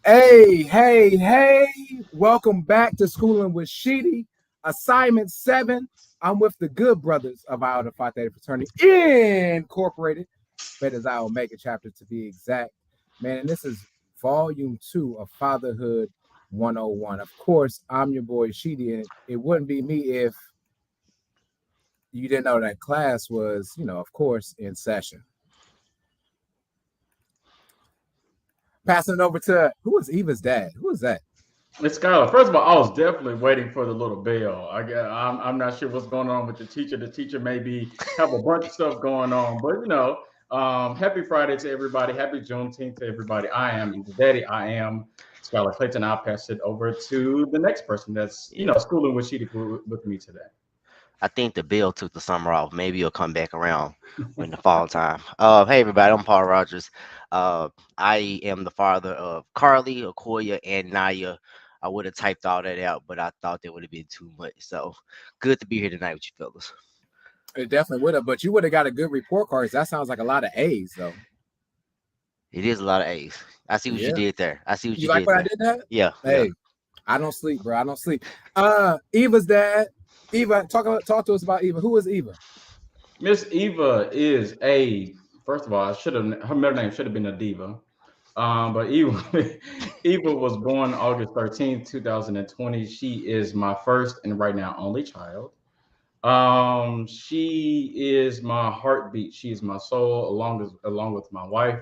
Hey, welcome back to Schoolin with Sheedy. Assignment 7. I'm with the good brothers of our Phi Theta Fraternity Incorporated, Beta Xi Omega chapter to be exact. Man, and this is volume 2 of Fatherhood 101. Of course, I'm your boy Sheedy, and it wouldn't be me if you didn't know that class was, of course, in session. Passing it over to who was Eva's dad? Who was that? It's Skylar. First of all, I was definitely waiting for the little bell. I'm not sure what's going on with the teacher. The teacher maybe have a bunch of stuff going on, but happy Friday to everybody. Happy Juneteenth to everybody. I am Eva Daddy. I am Skylar Clayton. I'll pass it over to the next person that's Yeah. schooling with Sheedy with me today. I think the bill took the summer off. Maybe it'll come back around when the fall time. Hey everybody, I'm Paul Rogers. I am the father of Carly, Okoya, and Naya. I would have typed all that out, but I thought that would have been too much. So good to be here tonight with you fellas. It definitely would have, but you would have got a good report card. That sounds like a lot of A's, though. It is a lot of A's. I see what you Yeah. did there. I see what You you like did what I there. did that? Yeah, yeah. Hey, I don't sleep, bro. I don't sleep. Eva's dad. Eva, talk to us about Eva. Who is Eva? Miss Eva is a first of all, I should have her middle name should have been Adiva. But Eva, Eva was born August 13th, 2020. She is my first and right now only child. She is my heartbeat. She is my soul, along with my wife.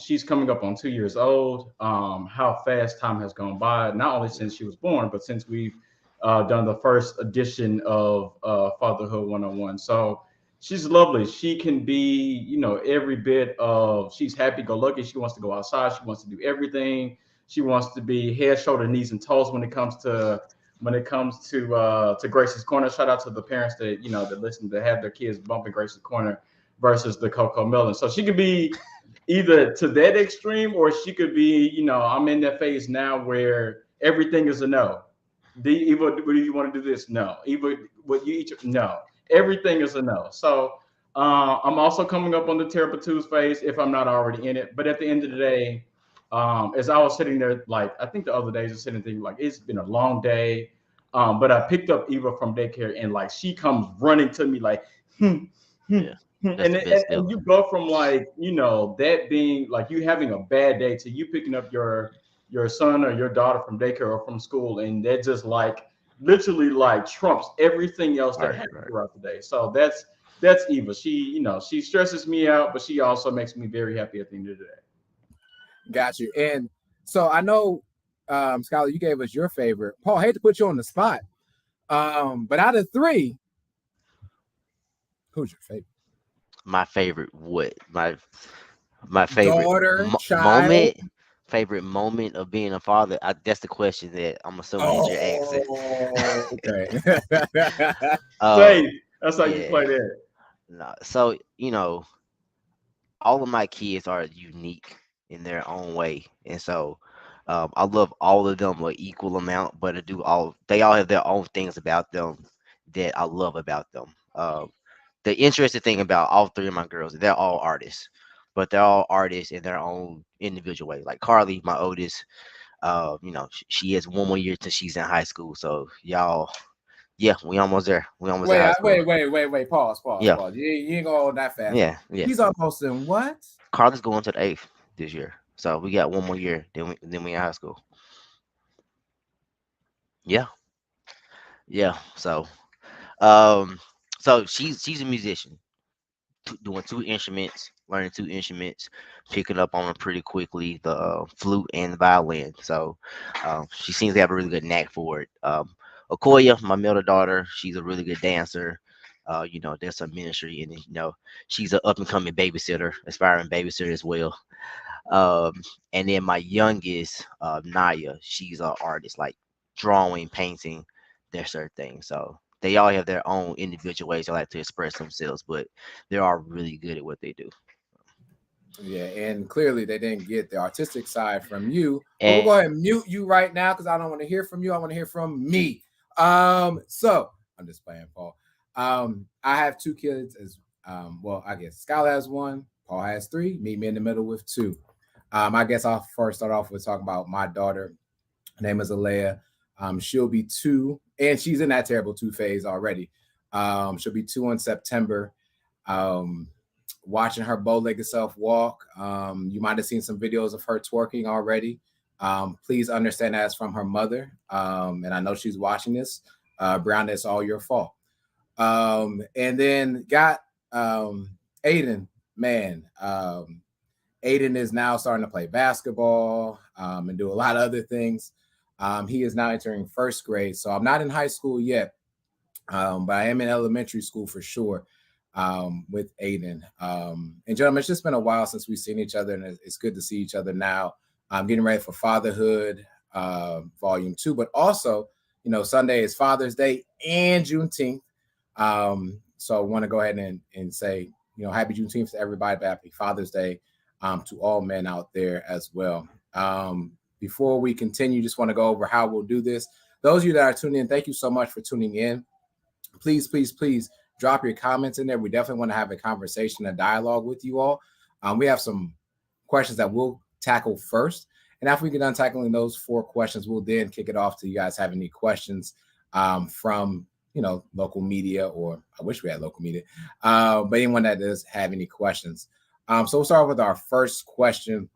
She's coming up on 2 years old. How fast time has gone by, not only since she was born, but since we've done the first edition of Fatherhood 101. So she's lovely. She can be, every bit of, she's happy go lucky. She wants to go outside. She wants to do everything. She wants to be head, shoulder, knees, and toes when it comes to Grace's Corner. Shout out to the parents that that listen to have their kids bumping Grace's Corner versus the Coco Melon. So she could be either to that extreme, or she could be, I'm in that phase now where everything is a no. Either do you want to do this? No. Either what you eat? No. Everything is a no. So I'm also coming up on the terrible twos phase if I'm not already in it. But at the end of the day, as I was sitting there, like I think the other days, I was sitting thinking like it's been a long day. But I picked up Eva from daycare, and like she comes running to me like, hmm, hmm, Yeah. That's and, the and best and feeling. you go from like that being like you having a bad day to you picking up your son or your daughter from daycare or from school, and that just like literally like trumps everything else that Right, happens right. throughout the day. So that's Eva. She stresses me out, but she also makes me very happy at the end of the day. Got you. And so I know, Skylar, you gave us your favorite. Paul, I hate to put you on the spot. But out of three, who's your favorite? My favorite what? My favorite Daughter, child. moment, favorite moment of being a father. That's the question that I'm assuming that you're asking. Oh, okay. uh, Say that's how you yeah. play that. No, so all of my kids are unique in their own way, and so I love all of them with equal amount. But I do all they all have their own things about them that I love about them. The interesting thing about all three of my girls, they're all artists, but they're all artists in their own individual way. Like Carly, my oldest, she has one more year till she's in high school. So y'all, yeah, we almost there. We almost at wait, high school. wait. Yeah, Pause. You ain't going that fast. yeah, yeah. He's almost in what? Carly's going to the eighth this year, so we got one more year. Then we in high school. Yeah, yeah. Um, so she's a musician, doing two instruments, learning two instruments, picking up on them pretty quickly, the flute and the violin. So she seems to have a really good knack for it. Okoya, my middle daughter, she's a really good dancer. There's some ministry, and she's an up and coming babysitter, aspiring babysitter as well. And then my youngest, Naya, she's an artist, like drawing, painting, that's her thing. So they all have their own individual ways they like to express themselves, but they're all really good at what they do. Yeah, and clearly they didn't get the artistic side from you. But we'll And go ahead and mute you right now because I don't want to hear from you. I want to hear from me. So I'm just playing, Paul. I have two kids as well, I guess Skylar has one, Paul has three, meet me in the middle with two. I guess I'll first start off with talking about my daughter. Her name is Alea. She'll be 2, and she's in that terrible 2 phase already. She'll be 2 in September. Um, Watching her bow-legged self walk. You might have seen some videos of her twerking already. Please understand that's from her mother, and I know she's watching this. Brown, it's all your fault. And then got Aiden. Man, Aiden is now starting to play basketball and do a lot of other things. He is now entering first grade, so I'm not in high school yet, but I am in elementary school for sure with Aiden. And gentlemen, it's just been a while since we've seen each other, and it's good to see each other now. I'm getting ready for Fatherhood Volume 2, but also, Sunday is Father's Day and Juneteenth. So I want to go ahead and say, happy Juneteenth to everybody, but happy Father's Day to all men out there as well. Before we continue, just want to go over how we'll do this. Those of you that are tuning in, thank you so much for tuning in. Please, please, please drop your comments in there. We definitely want to have a conversation, a dialogue with you all. We have some questions that we'll tackle first. And after we get done tackling those 4 questions, we'll then kick it off to you guys have any questions from, local media, or I wish we had local media, but anyone that does have any questions. So we'll start with our first question.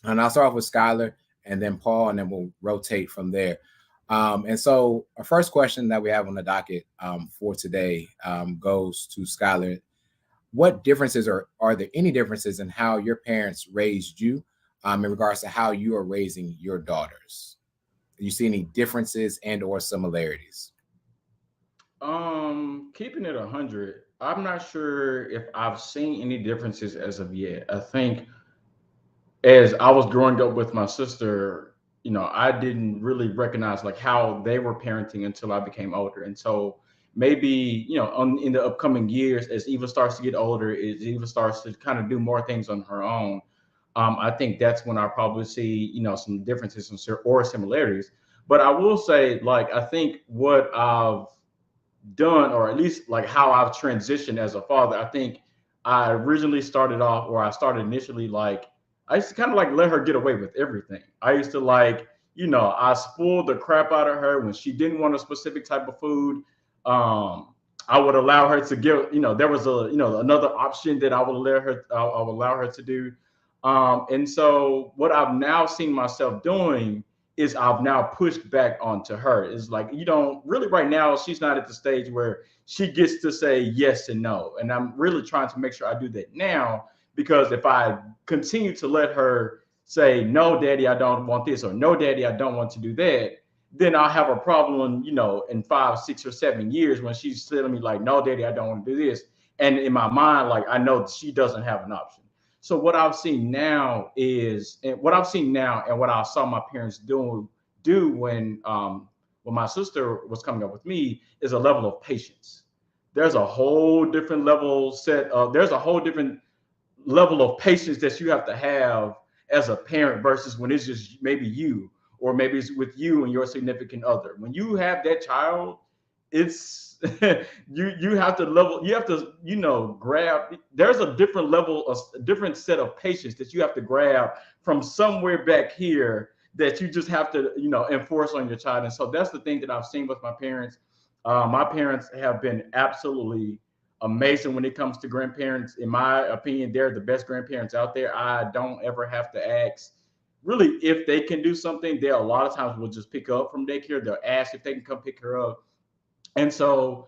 And I'll start off with Skylar and then Paul, and then we'll rotate from there. And so our first question that we have on the docket for today goes to Skylar. What differences are there any differences in how your parents raised you in regards to how you are raising your daughters? Do you see any differences and or similarities? Keeping it 100, I'm not sure if I've seen any differences as of yet. I think as I was growing up with my sister, I didn't really recognize like how they were parenting until I became older. And so maybe, in the upcoming years, as Eva starts to get older, as Eva starts to kind of do more things on her own, I think that's when I probably see, some differences or similarities. But I will say, like, I think what I've done, or at least like how I've transitioned as a father. I think I originally started off, or I started initially like I used to kind of like let her get away with everything. I used to like, I spoiled the crap out of her when she didn't want a specific type of food. Um, I would allow her to give, there was another option that I would allow her to do. And so what I've now seen myself doing is I've now pushed back onto her. It's like, really right now, she's not at the stage where she gets to say yes and no. And I'm really trying to make sure I do that now, because if I continue to let her say, no, daddy, I don't want this, or no, daddy, I don't want to do that, then I'll have a problem, in 5, 6, or 7 years when she's telling me like, no, daddy, I don't want to do this. And in my mind, like, I know she doesn't have an option. So what I've seen now is, and what I've seen now, and what I saw my parents do when my sister was coming up with me, is a level of patience. There's a whole different there's a whole different level of patience that you have to have as a parent versus when it's just maybe you, or maybe it's with you and your significant other. When you have that child, it's you have to grab. There's a different level, a different set of patience that you have to grab from somewhere back here, that you just have to enforce on your child. And so that's the thing that I've seen with my parents. My parents have been absolutely amazing when it comes to grandparents. In my opinion, they're the best grandparents out there. I don't ever have to ask really if they can do something. They a lot of times will just pick her up from daycare. They'll ask if they can come pick her up. And so,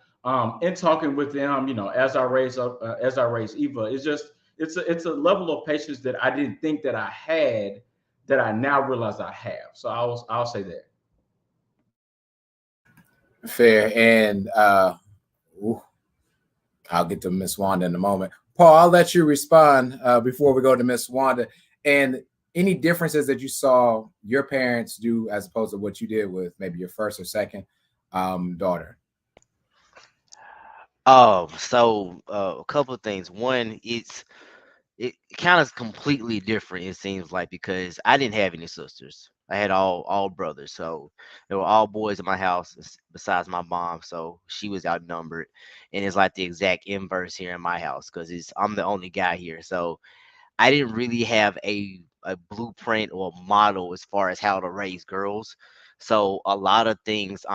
in talking with them, as I raise Eva, it's a level of patience that I didn't think that I had, that I now realize I have. So I'll say that. Fair. And ooh, I'll get to Miss Wanda in a moment. Paul, I'll let you respond before we go to Miss Wanda. And any differences that you saw your parents do as opposed to what you did with maybe your first or second daughter? A couple of things. One, it kind of completely different. It seems like, because I didn't have any sisters. I had all brothers, so they were all boys in my house besides my mom. So she was outnumbered, and it's like the exact inverse here in my house, because it's I'm the only guy here. So I didn't really have a blueprint or model as far as how to raise girls. So a lot of things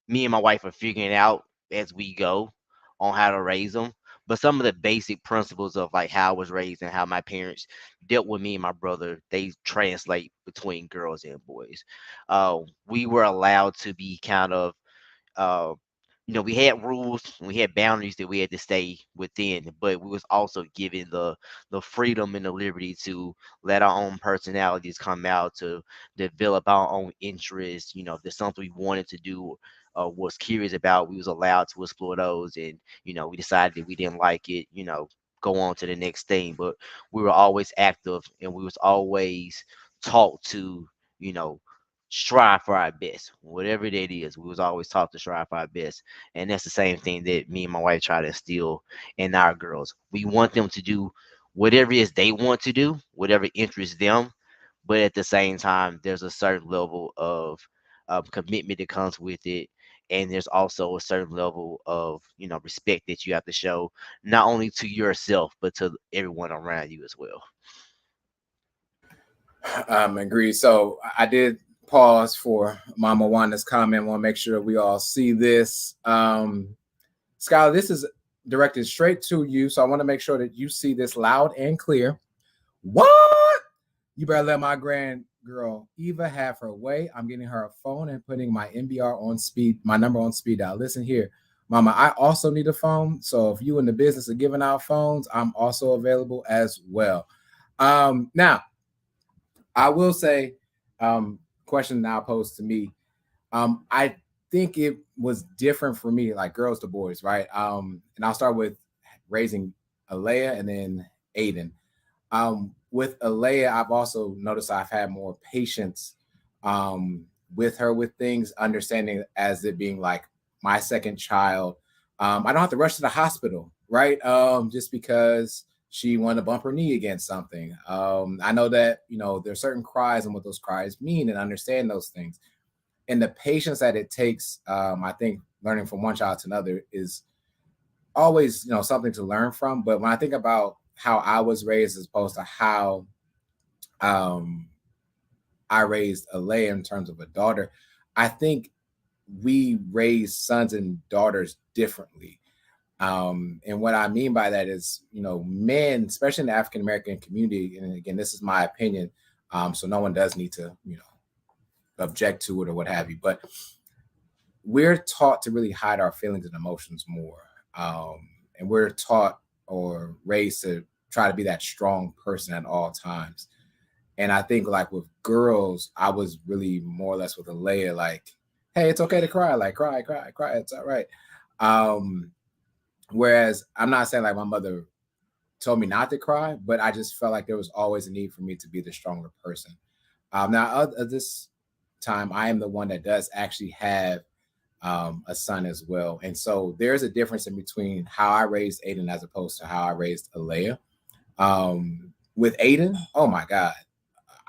me and my wife are figuring out as we go on how to raise them. But some of the basic principles of like how I was raised and how my parents dealt with me and my brother, they translate between girls and boys. We were allowed to be kind of uh, we had rules, we had boundaries that we had to stay within, but we was also given the freedom and the liberty to let our own personalities come out, to develop our own interests. If there's something we wanted to do or was curious about, we was allowed to explore those. And we decided that we didn't like it, go on to the next thing. But we were always active, and we was always taught to, you know, strive for our best, whatever that is. We was always taught to strive for our best, and that's the same thing that me and my wife try to instill in our girls. We want them to do whatever it is they want to do, whatever interests them, but at the same time, there's a certain level of commitment that comes with it, and there's also a certain level of respect that you have to show, not only to yourself but to everyone around you as well. Agreed. So I did pause for Mama Wanda's comment. Want to make sure we all see this. Skylar, this is directed straight to you, so I want to make sure that you see this loud and clear. What? You better let my grand girl Eva have her way. I'm getting her a phone and putting my NBR on speed, my number on speed dial. Listen here, Mama, I also need a phone. So if you in the business of giving out phones, I'm also available as well. Now, I will say, question now posed to me. I think it was different for me, like girls to boys, right? And I'll start with raising Alea and then Aiden. With Alea, I've also noticed I've had more patience with her with things, understanding as it being like my second child. I don't have to rush to the hospital, right? Just because she wanted to bump her knee against something. I know that, there's certain cries and what those cries mean and understand those things. And the patience that it takes, I think learning from one child to another is always, something to learn from. But when I think about how I was raised as opposed to how I raised Alea in terms of a daughter, I think we raise sons and daughters differently. And what I mean by that is, men, especially in the African American community, and again, this is my opinion, so no one does need to, object to it or what have you, but we're taught to really hide our feelings and emotions more. And we're taught or raised to try to be that strong person at all times. And I think like with girls, I was really more or less with Alea, like, hey, it's okay to cry, like cry, it's all right. Whereas I'm not saying like my mother told me not to cry, but I just felt like there was always a need for me to be the stronger person. Now, at this time, I am the one that does actually have a son as well. And so there's a difference in between how I raised Aiden as opposed to how I raised Alea. With Aiden, oh my God.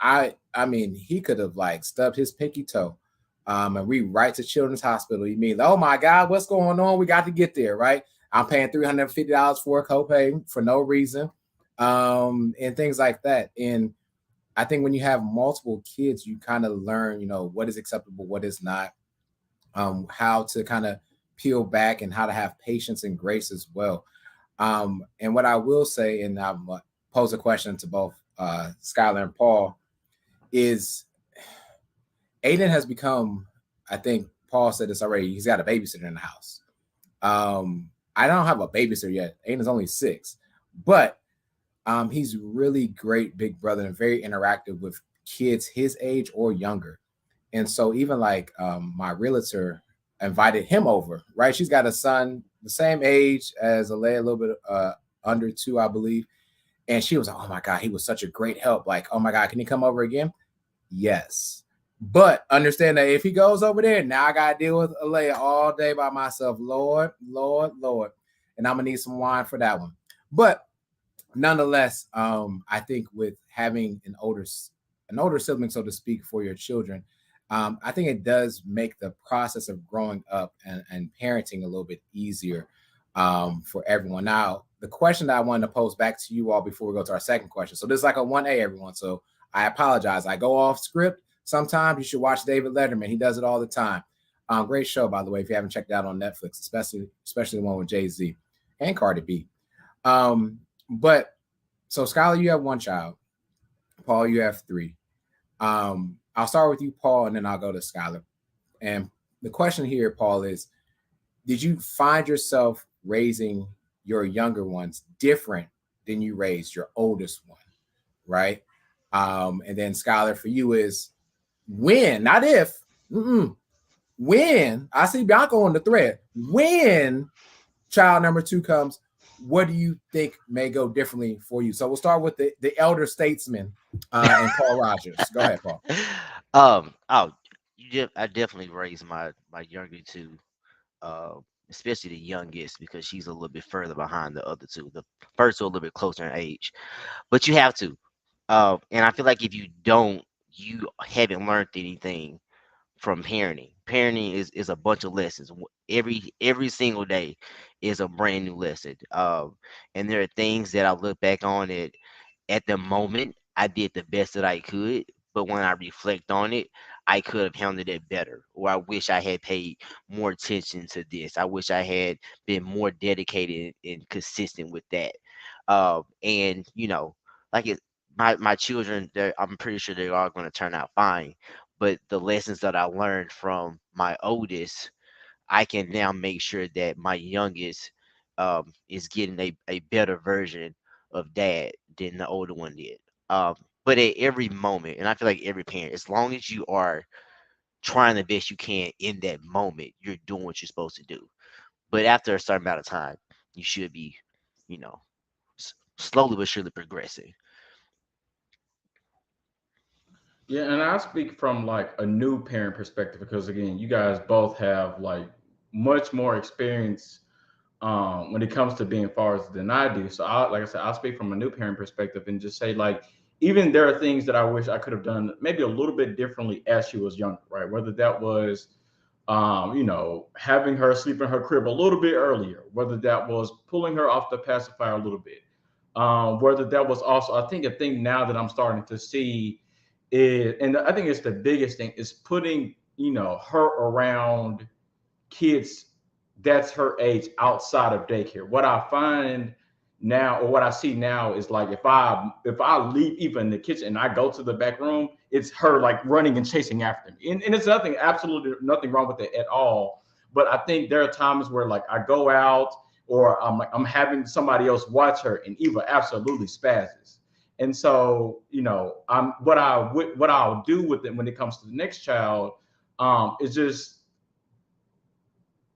I mean, he could have like stubbed his pinky toe and we right to Children's Hospital. You mean, oh my God, what's going on? We got to get there, right? I'm paying $350 for a copay for no reason, and things like that. And I think when you have multiple kids, you kind of learn, what is acceptable, what is not, how to kind of peel back and how to have patience and grace as well. And what I will say, and I'll pose a question to both Skylar and Paul, is Aiden has become, I think Paul said this already, he's got a babysitter in the house. I don't have a babysitter yet. Aiden's only 6, but he's really great big brother and very interactive with kids his age or younger. And so even like my realtor invited him over, right? She's got a son the same age as Alea, a little bit under 2, I believe. And she was like, oh my God, he was such a great help. Like, oh my God, can he come over again? Yes. But understand that if he goes over there, now I got to deal with Alea all day by myself. Lord. And I'm going to need some wine for that one. But nonetheless, I think with having an older sibling, so to speak, for your children, I think it does make the process of growing up and parenting a little bit easier for everyone. Now, the question that I wanted to pose back to you all before we go to our second question. So this is like a 1A, everyone. So I apologize. I go off script. Sometimes you should watch David Letterman. He does it all the time. Great show, by the way, if you haven't checked it out on Netflix, especially the one with Jay-Z and Cardi B. But so Skylar, you have one child. Paul, you have three. I'll start with you, Paul, and then I'll go to Skylar. And the question here, Paul, is did you find yourself raising your younger ones different than you raised your oldest one, right? And then Skylar, for you is when, not if, when, I see Bianca on the thread, when child number two comes, what do you think may go differently for you? So we'll start with the elder statesman and Paul Rogers. Go ahead, Paul. I definitely raised my younger two, especially the youngest, because she's a little bit further behind the other two. The first two a little bit closer in age, but you have to. And I feel like if you don't, you haven't learned anything from parenting. Parenting is a bunch of lessons. Every single day is a brand new lesson. And there are things that I look back on it at the moment. I did the best that I could, but when I reflect on it, I could have handled it better. Or I wish I had paid more attention to this. I wish I had been more dedicated and consistent with that. And like my children, I'm pretty sure they are going to turn out fine. But the lessons that I learned from my oldest, I can now make sure that my youngest is getting a better version of dad than the older one did. But at every moment, and I feel like every parent, as long as you are trying the best you can in that moment, you're doing what you're supposed to do. But after a certain amount of time, you should be, you know, slowly but surely progressing. Yeah, and I speak from like a new parent perspective because again, you guys both have like much more experience when it comes to being fathers than I do. So, like I said, I'll speak from a new parent perspective and just say like, even there are things that I wish I could have done maybe a little bit differently as she was younger, right? Whether that was, having her sleep in her crib a little bit earlier, whether that was pulling her off the pacifier a little bit, whether that was also, I think a thing now that I'm starting to see is, and I think it's the biggest thing, is putting, her around kids that's her age outside of daycare. What I find now, or what I see now, is like if I leave even the kitchen and I go to the back room, it's her like running and chasing after me. And it's nothing, absolutely nothing wrong with it at all. But I think there are times where like I go out or I'm having somebody else watch her and Eva absolutely spazzes. And so, what I'll do with it when it comes to the next child, is just,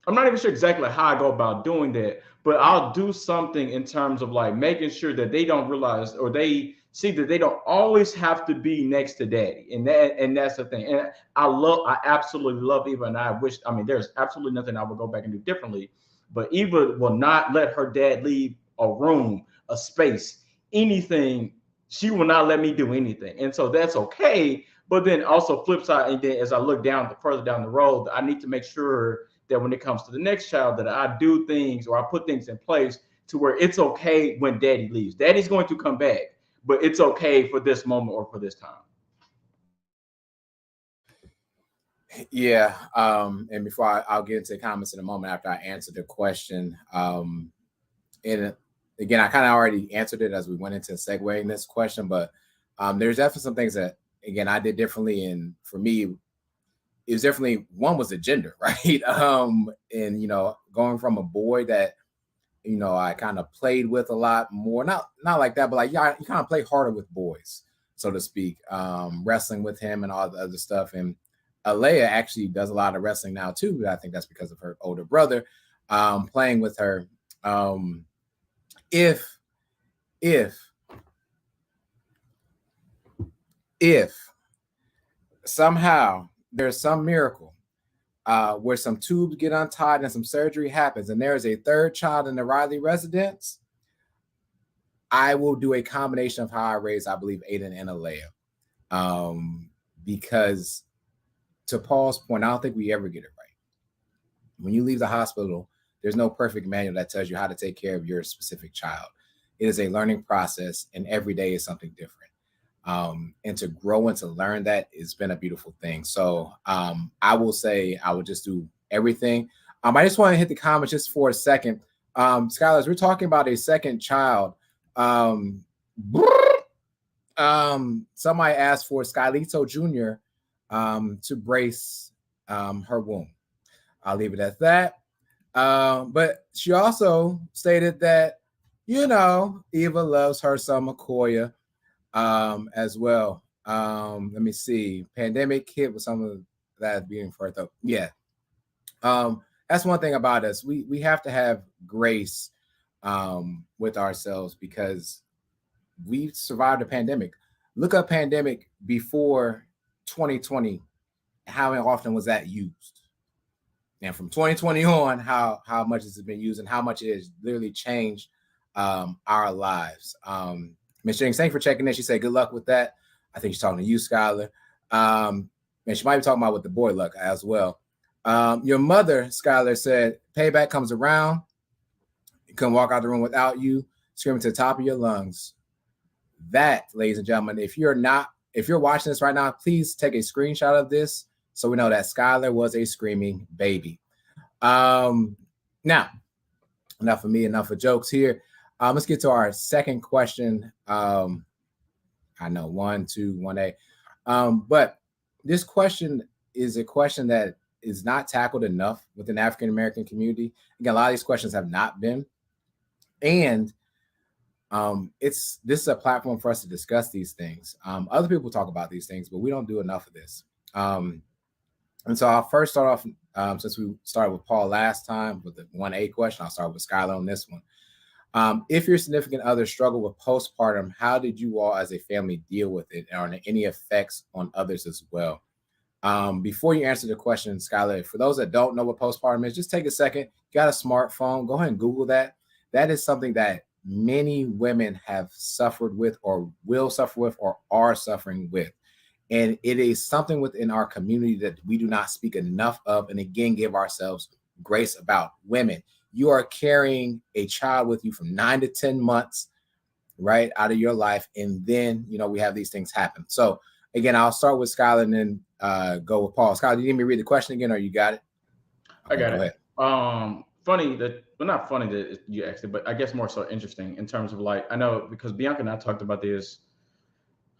I'm not even sure exactly how I go about doing that, but I'll do something in terms of like making sure that they don't realize or they see that they don't always have to be next to daddy. And that's the thing. And I absolutely love Eva, and I wish, I mean, there's absolutely nothing I would go back and do differently. But Eva will not let her dad leave a room, a space, anything. She will not let me do anything. And so that's okay. But then also flip side, and then as I look down further down the road, I need to make sure that when it comes to the next child, that I do things or I put things in place to where it's okay when daddy leaves. Daddy's going to come back, but it's okay for this moment or for this time. Yeah. And before I'll get into the comments in a moment after I answer the question. And again, I kind of already answered it as we went into segueing this question, but there's definitely some things that, again, I did differently. And for me, it was definitely, one was the gender, right? And going from a boy that I kind of played with a lot more, not like that, but like, yeah, you kind of play harder with boys, so to speak, wrestling with him and all the other stuff. And Alea actually does a lot of wrestling now too, but I think that's because of her older brother playing with her. If somehow there's some miracle where some tubes get untied and some surgery happens and there is a third child in the Riley residence, I will do a combination of how I raised, I believe, Aiden and Alea. Because to Paul's point, I don't think we ever get it right. When you leave the hospital, there's no perfect manual that tells you how to take care of your specific child. It is a learning process, and every day is something different. and to grow and to learn that has been a beautiful thing. So I will say I will just do everything. I just want to hit the comments just for a second. Scholars, we're talking about a second child. Um, Somebody asked for Skylito Jr. To brace her womb. I'll leave it at that. But she also stated that, Eva loves her some Makoya as well. Let me see. Pandemic hit with some of that being for though. Yeah. That's one thing about us. We have to have grace with ourselves because we survived a pandemic. Look up pandemic before 2020. How often was that used? And from 2020 on, how much has it been used and how much it has literally changed our lives. Miss Jennings, thanks for checking in. She said, good luck with that. I think she's talking to you, Skylar. And she might be talking about with the boy luck as well. Your mother, Skylar, said, payback comes around. You couldn't walk out the room without you, screaming to the top of your lungs. That, ladies and gentlemen, if you're watching this right now, please take a screenshot of this so we know that Skylar was a screaming baby. Now, enough of me, enough of jokes here. Let's get to our second question. I know 1, 2, 1A. But this question is a question that is not tackled enough within the African American community. Again, a lot of these questions have not been. And this is a platform for us to discuss these things. Other people talk about these things, but we don't do enough of this. And so I'll first start off, since we started with Paul last time with the 1A question, I'll start with Skylar on this one. If your significant other struggled with postpartum, how did you all as a family deal with it? Are there any effects on others as well? Before you answer the question, Skylar, for those that don't know what postpartum is, just take a second. You got a smartphone, go ahead and Google that. That is something that many women have suffered with or will suffer with or are suffering with. And it is something within our community that we do not speak enough of. And again, give ourselves grace about. Women, you are carrying a child with you from 9 to 10 months, right, out of your life. And then, we have these things happen. So again, I'll start with Skylar and then go with Paul. Skylar, do you need me to read the question again or you got it? Okay, I got it. Funny that, well, not funny that you asked it, but I guess more so interesting in terms of I know because Bianca and I talked about this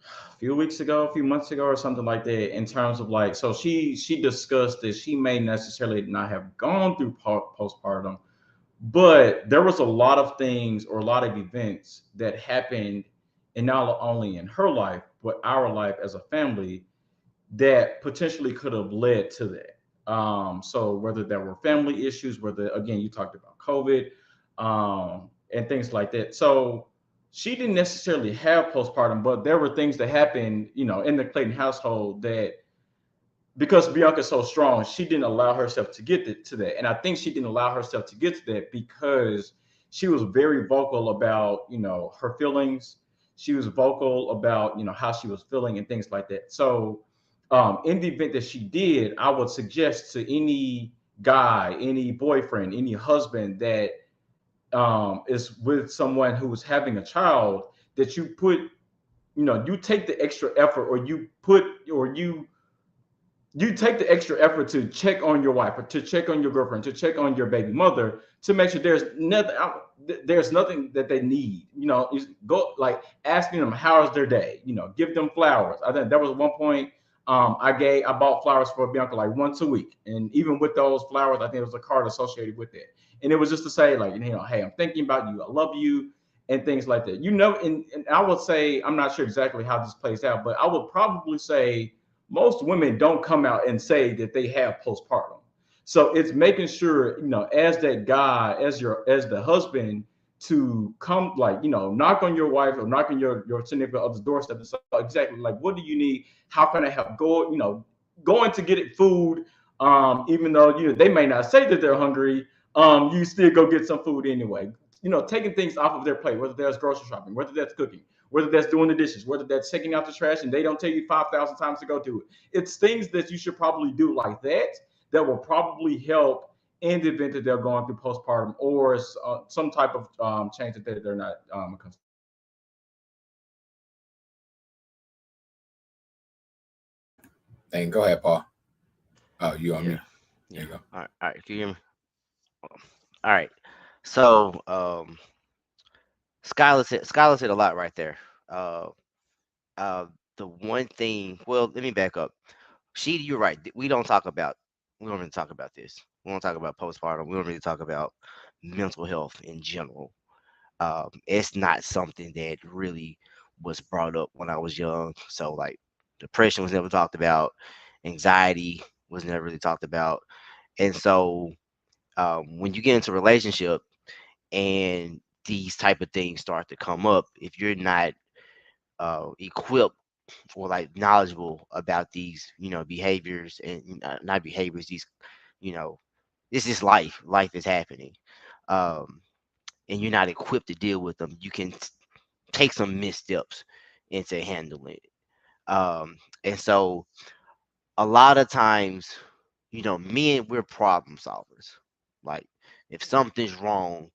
a few months ago or something like that in terms of so she discussed that she may necessarily not have gone through postpartum, but there was a lot of things or a lot of events that happened, and not only in her life but our life as a family, that potentially could have led to that. So whether there were family issues, whether again you talked about COVID, and things like that. So she didn't necessarily have postpartum, but there were things that happened, in the Clayton household that because Bianca's so strong, she didn't allow herself to get to that. And I think she didn't allow herself to get to that because she was very vocal about, her feelings. She was vocal about, how she was feeling and things like that. So in the event that she did, I would suggest to any guy, any boyfriend, any husband that is with someone who is having a child, that you put, you take the extra effort, or you take the extra effort to check on your wife or to check on your girlfriend, to check on your baby mother, to make sure there's nothing that they need. You go asking them how's their day. Give them flowers. I think there was one point I bought flowers for Bianca once a week, and even with those flowers, I think there was a card associated with it, and it was just to say hey, I'm thinking about you, I love you, and things like that. And I would say, I'm not sure exactly how this plays out, but I would probably say most women don't come out and say that they have postpartum. So it's making sure, as that guy, as the husband, to come knock on your wife or knock on your significant other's doorstep and say exactly what do you need? How can I help? Going to get it food, even though they may not say that they're hungry, you still go get some food anyway. Taking things off of their plate, whether that's grocery shopping, whether that's cooking, whether that's doing the dishes, whether that's taking out the trash, and they don't tell you 5,000 times to go do it. It's things that you should probably do like that will probably help in the event that they're going through postpartum or some type of change that they're not accustomed Thank. Go ahead, Paul. Oh, you on Yeah, me? There yeah. you go. All right. Can you hear me? All right. So, Skylar said a lot right there. Uh, uh, the one thing. Well, let me back up. Sheedy, you're right. We don't really talk about this. We don't talk about postpartum. We don't really talk about mental health in general. It's not something that really was brought up when I was young. So like depression was never talked about, anxiety was never really talked about, and so when you get into a relationship and these type of things start to come up, if you're not equipped or like knowledgeable about these, behaviors and not behaviors, these, you know, this is life. Life is happening, um, and you're not equipped to deal with them. You can take some missteps into handling it. And so a lot of times, we're problem solvers. Like if something's wrong,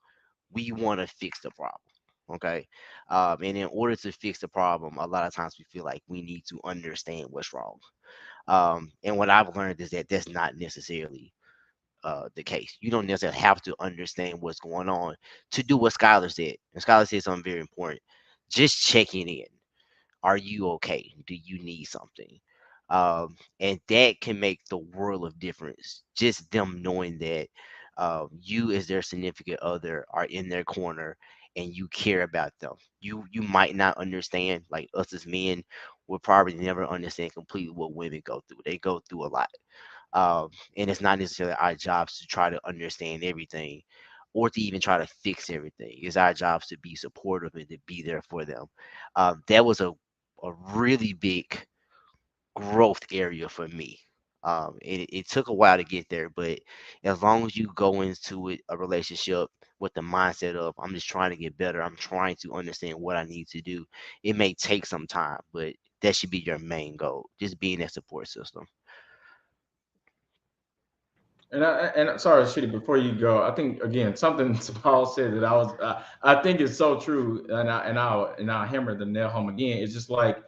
we want to fix the problem. Okay. And in order to fix the problem, a lot of times we feel like we need to understand what's wrong. And what I've learned is that that's not necessarily the case. You don't necessarily have to understand what's going on to do what Skylar said. And Skylar said something very important. Just checking in. Are you okay? Do you need something? And that can make the world of difference. Just them knowing that you, as their significant other, are in their corner and you care about them. You might not understand, like us as men, will probably never understand completely what women go through. They go through a lot, and it's not necessarily our jobs to try to understand everything or to even try to fix everything. It's our jobs to be supportive and to be there for them. That was a really big growth area for me. It took a while to get there, but as long as you go into it, a relationship with the mindset of I'm just trying to get better, I'm trying to understand what I need to do. It may take some time, but that should be your main goal. Just being that support system. And sorry, Shitty, before you go, I think again something Paul said that I think is so true, and I'll hammer the nail home again. It's just like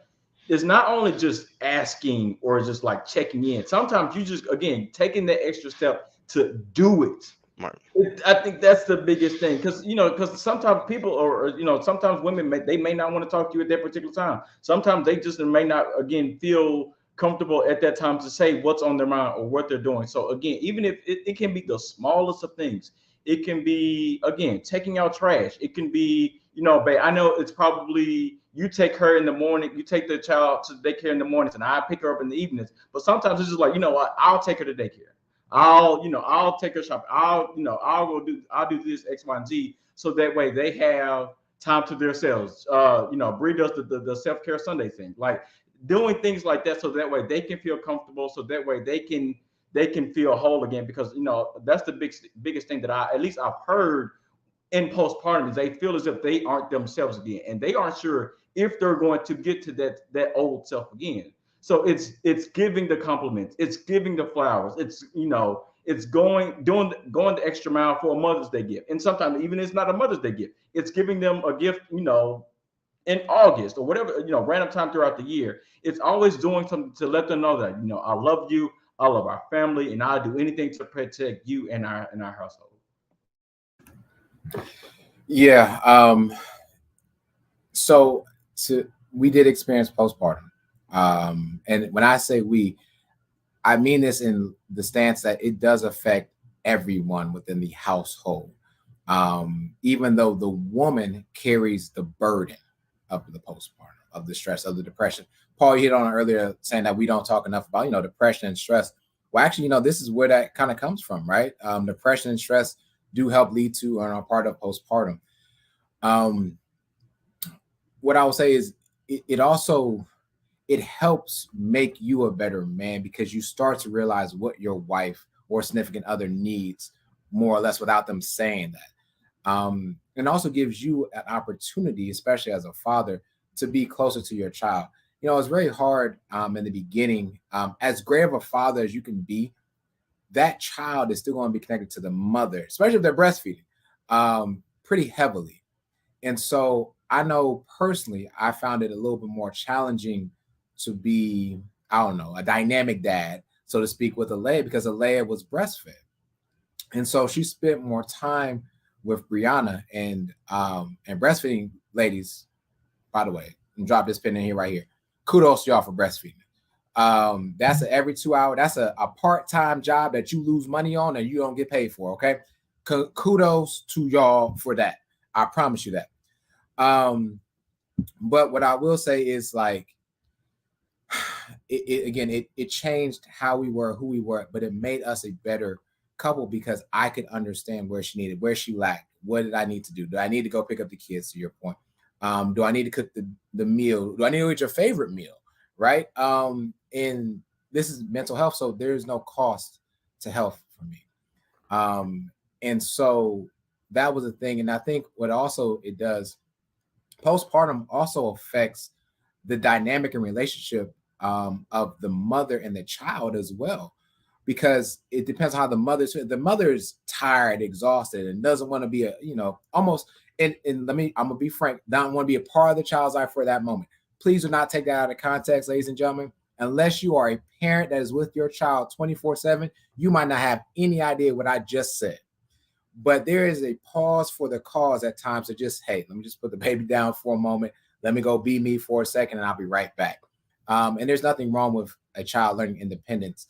it's not only just asking or just like checking in. Sometimes you just again taking that extra step to do it. Right. I think that's the biggest thing because because sometimes people or sometimes women they may not want to talk to you at that particular time. Sometimes they just may not again feel comfortable at that time to say what's on their mind or what they're doing. So again, even if it can be the smallest of things, it can be again taking out trash. It can be babe, I know it's probably you take her in the morning, you take the child to daycare in the mornings, and I pick her up in the evenings. But sometimes it's just like what, I'll take her to daycare. I'll take her shopping. I'll do this X, Y, and Z. So that way they have time to themselves. Bree does the self care Sunday thing, like doing things like that, so that way they can feel comfortable. So that way they can feel whole again. Because that's the biggest thing that at least I've heard in postpartum is they feel as if they aren't themselves again, and they aren't sure if they're going to get to that old self again. So it's giving the compliments, it's giving the flowers, it's going the extra mile for a Mother's Day gift, and sometimes even it's not a Mother's Day gift, it's giving them a gift, in August or whatever, random time throughout the year. It's always doing something to let them know that I love you, I love our family, and I'll do anything to protect you and our household. Yeah. So we did experience postpartum. And when I say we, I mean this in the stance that it does affect everyone within the household. Even though the woman carries the burden of the postpartum, of the stress, of the depression. Paul, you hit on it earlier saying that we don't talk enough about, depression and stress. Well, actually, this is where that kind of comes from, right? Depression and stress do help lead to and are part of postpartum. Um, what I would say is it also it helps make you a better man because you start to realize what your wife or significant other needs more or less without them saying that. And also gives you an opportunity, especially as a father, to be closer to your child. It's very hard in the beginning. As great of a father as you can be, that child is still going to be connected to the mother, especially if they're breastfeeding, pretty heavily. And so I know personally, I found it a little bit more challenging to be I don't know, a dynamic dad, so to speak, with Alea because Alea was breastfed. And so she spent more time with Brianna and breastfeeding ladies, by the way, and drop this pin in here right here. Kudos to y'all for breastfeeding. That's every 2 hour. That's a part-time job that you lose money on and you don't get paid for. Okay. Kudos to y'all for that. I promise you that. But what I will say is like, it changed how we were, who we were, but it made us a better couple because I could understand where she needed, where she lacked. What did I need to do? Do I need to go pick up the kids, to your point? Do I need to cook the meal? Do I need to eat your favorite meal? Right. And this is mental health. So there's no cost to health for me. And so that was a thing. And I think what also it does, postpartum also affects the dynamic and relationship of the mother and the child as well, because it depends on how the mother's tired, exhausted, and doesn't want to be almost. And I'm gonna be frank, don't want to be a part of the child's life for that moment. Please do not take that out of context, ladies and gentlemen. Unless you are a parent that is with your child 24/7, you might not have any idea what I just said. But there is a pause for the cause at times to just, hey, let me just put the baby down for a moment. Let me go be me for a second and I'll be right back. And there's nothing wrong with a child learning independence.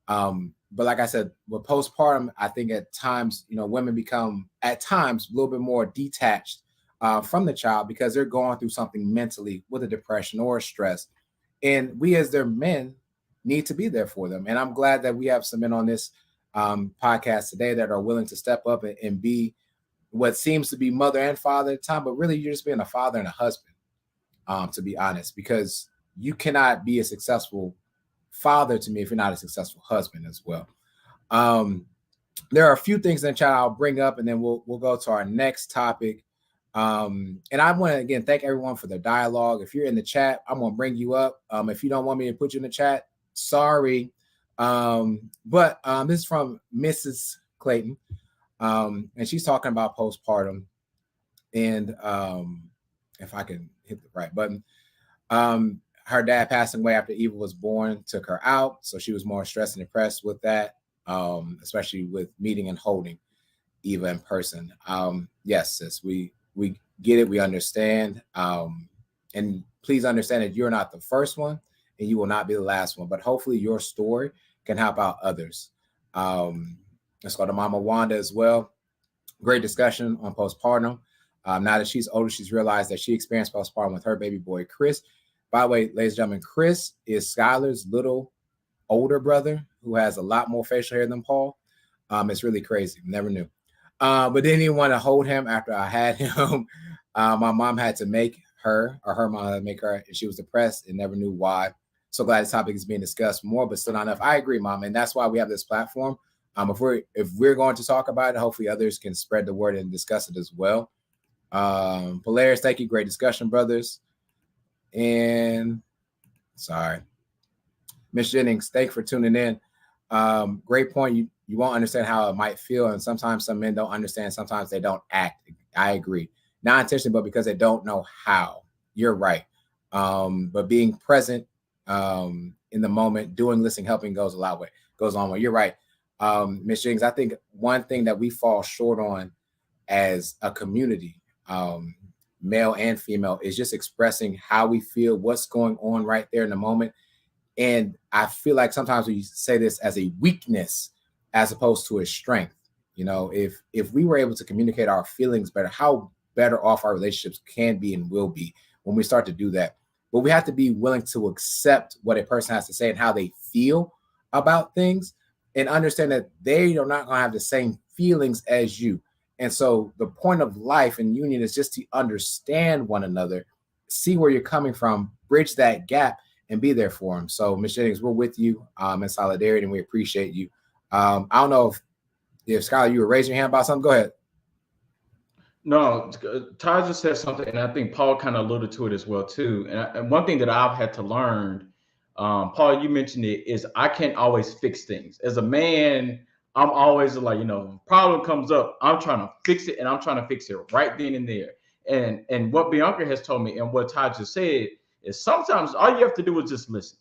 But like I said, with postpartum, I think at times, women become at times a little bit more detached from the child because they're going through something mentally with a depression or a stress. And we as their men need to be there for them. And I'm glad that we have some men on this podcast today that are willing to step up and be what seems to be mother and father at the time, but really you're just being a father and a husband, to be honest, because you cannot be a successful father to me if you're not a successful husband as well. There are a few things in the chat I'll bring up, and then we'll go to our next topic. And I want to again thank everyone for their dialogue. If you're in the chat, I'm gonna bring you up. If you don't want me to put you in the chat, sorry. But this is from Mrs. Clayton, and she's talking about postpartum. And if I can hit the right button, her dad passing away after Eva was born took her out, so she was more stressed and depressed with that, especially with meeting and holding Eva in person. Yes, sis, we get it, we understand, and please understand that you're not the first one, and you will not be the last one. But hopefully, your story can help out others. Let's go to Mama Wanda as well. Great discussion on postpartum. Now that she's older, she's realized that she experienced postpartum with her baby boy, Chris. By the way, ladies and gentlemen, Chris is Skylar's little older brother who has a lot more facial hair than Paul. It's really crazy. Never knew. But didn't even want to hold him after I had him. My mom had to make her, or her mom had to make her, and she was depressed and never knew why. So glad this topic is being discussed more, but still not enough. I agree, Mom, and that's why we have this platform. If we're going to talk about it, hopefully others can spread the word and discuss it as well. Polaris, thank you. Great discussion, brothers. And sorry, Miss Jennings, thank you for tuning in. Great point. You won't understand how it might feel, and sometimes some men don't understand. Sometimes they don't act. I agree, not intentionally, but because they don't know how. You're right. But being present in the moment, doing, listening, helping goes a long way. You're right, Miss Jennings. I think one thing that we fall short on as a community, male and female, is just expressing how we feel, what's going on right there in the moment. And I feel like sometimes we say this as a weakness as opposed to a strength. If we were able to communicate our feelings better, how better off our relationships can be and will be when we start to do that. But we have to be willing to accept what a person has to say and how they feel about things, and understand that they are not going to have the same feelings as you. And so the point of life and union is just to understand one another, see where you're coming from, bridge that gap, and be there for them. So, Ms. Jennings, we're with you in solidarity, and we appreciate you. I don't know if Skylar, you were raising your hand about something. Go ahead. No, Ty just said something, and I think Paul kind of alluded to it as well too. And one thing that I've had to learn, Paul, you mentioned it, is I can't always fix things. As a man, I'm always like, problem comes up, I'm trying to fix it, and I'm trying to fix it right then and there. And what Bianca has told me, and what Ty just said, is sometimes all you have to do is just listen.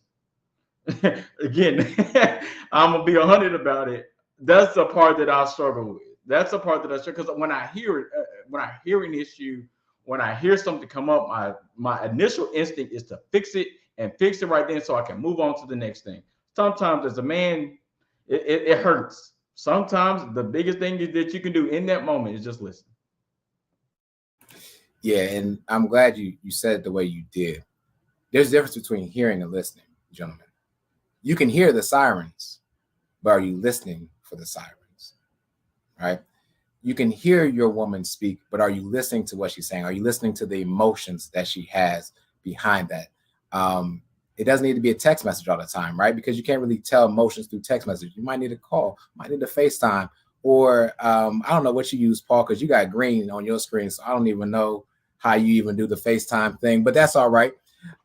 Again, I'm gonna be 100 about it. That's the part that I struggle with. That's the part that I struggle because when I hear it, when I hear an issue, when I hear something come up, my initial instinct is to fix it right then, so I can move on to the next thing. Sometimes as a man, it hurts. Sometimes the biggest thing that you can do in that moment is just listen. Yeah, and I'm glad you said it the way you did. There's a difference between hearing and listening, gentlemen. You can hear the sirens, but are you listening for the sirens? Right? You can hear your woman speak, but are you listening to what she's saying? Are you listening to the emotions that she has behind that? It doesn't need to be a text message all the time, right? Because you can't really tell emotions through text message. You might need a call, might need a FaceTime, or I don't know what you use, Paul, because you got green on your screen, so I don't even know how you even do the FaceTime thing, but that's all right.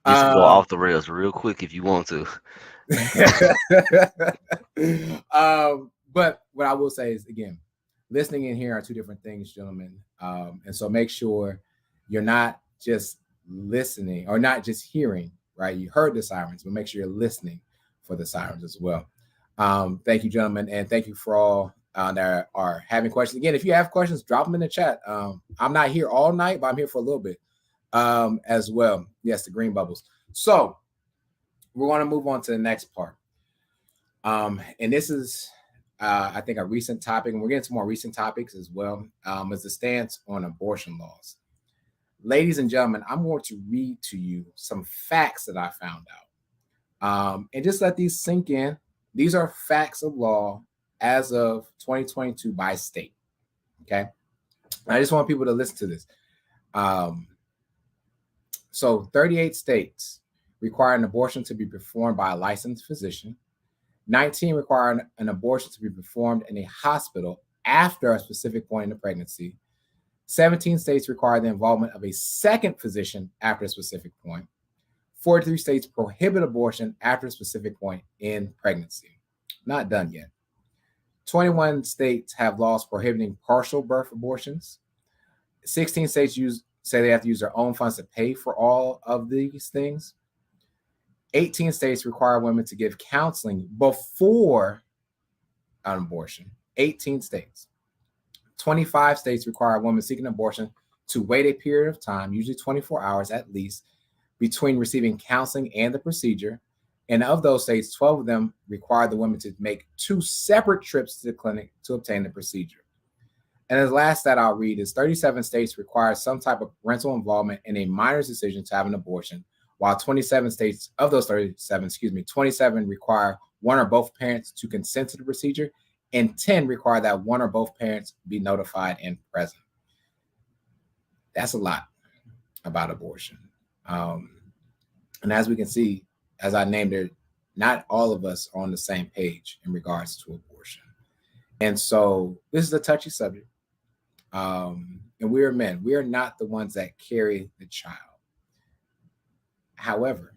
This can go Um, off the rails real quick if you want to. but what I will say is again, listening and hearing are two different things, gentlemen. And so make sure you're not just listening or not just hearing, right? You heard the sirens, but make sure you're listening for the sirens as well. Thank you, gentlemen, and thank you for all that are having questions. Again, if you have questions, drop them in the chat. I'm not here all night, but I'm here for a little bit as well. Yes, the green bubbles. So we're going to move on to the next part. And this is, I think, a recent topic, and we're getting to more recent topics as well, is the stance on abortion laws. Ladies and gentlemen, I'm going to read to you some facts that I found out. And just let these sink in. These are facts of law as of 2022 by state. Okay. I just want people to listen to this. So 38 states require an abortion to be performed by a licensed physician. 19 require an abortion to be performed in a hospital after a specific point in the pregnancy. 17 states require the involvement of a second physician after a specific point. 43 states prohibit abortion after a specific point in pregnancy. Not done yet. 21 states have laws prohibiting partial birth abortions. 16 states say they have to use their own funds to pay for all of these things. 18 states require women to give counseling before an abortion. 18 states. 25 states require a woman seeking abortion to wait a period of time, usually 24 hours at least, between receiving counseling and the procedure. And of those states, 12 of them require the woman to make 2 separate trips to the clinic to obtain the procedure. And the last that I'll read is 37 states require some type of parental involvement in a minor's decision to have an abortion, while 27 states, of those 37, 27 require one or both parents to consent to the procedure, and 10 require that one or both parents be notified and present. That's a lot about abortion. And as we can see, as I named it, not all of us are on the same page in regards to abortion. And so this is a touchy subject. And we are men. We are not the ones that carry the child. However,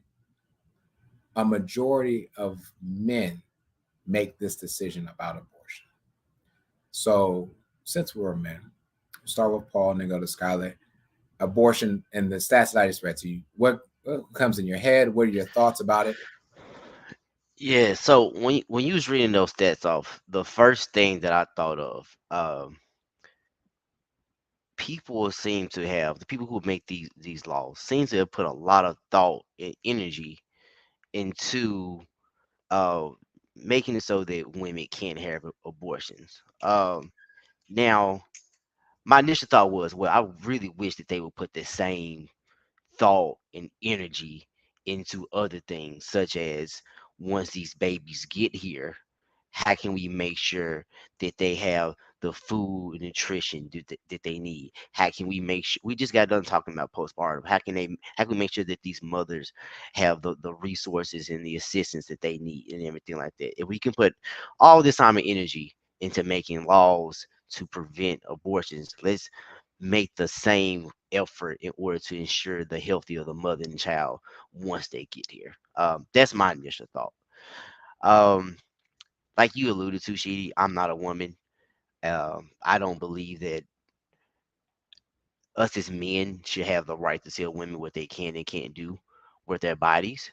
a majority of men make this decision about abortion. So since we're men, we'll start with Paul and then go to Skylar. Abortion and the stats that I just read to you, what comes in your head? What are your thoughts about it? Yeah, so when you was reading those stats off, the first thing that I thought of, people seem to have the people who make these laws seem to have put a lot of thought and energy into uh making it so that women can't have abortions. Now my initial thought was, well, I really wish that they would put the same thought and energy into other things, such as once these babies get here, how can we make sure that they have the food and nutrition that they need? How can we make sure we just got done talking about postpartum? How can we make sure that these mothers have the resources and the assistance that they need and everything like that? If we can put all this time and energy into making laws to prevent abortions, let's make the same effort in order to ensure the healthy of the mother and child once they get here. That's my initial thought. Um, like you alluded to, Sheedy, I'm not a woman. I don't believe that us as men should have the right to tell women what they can and can't do with their bodies.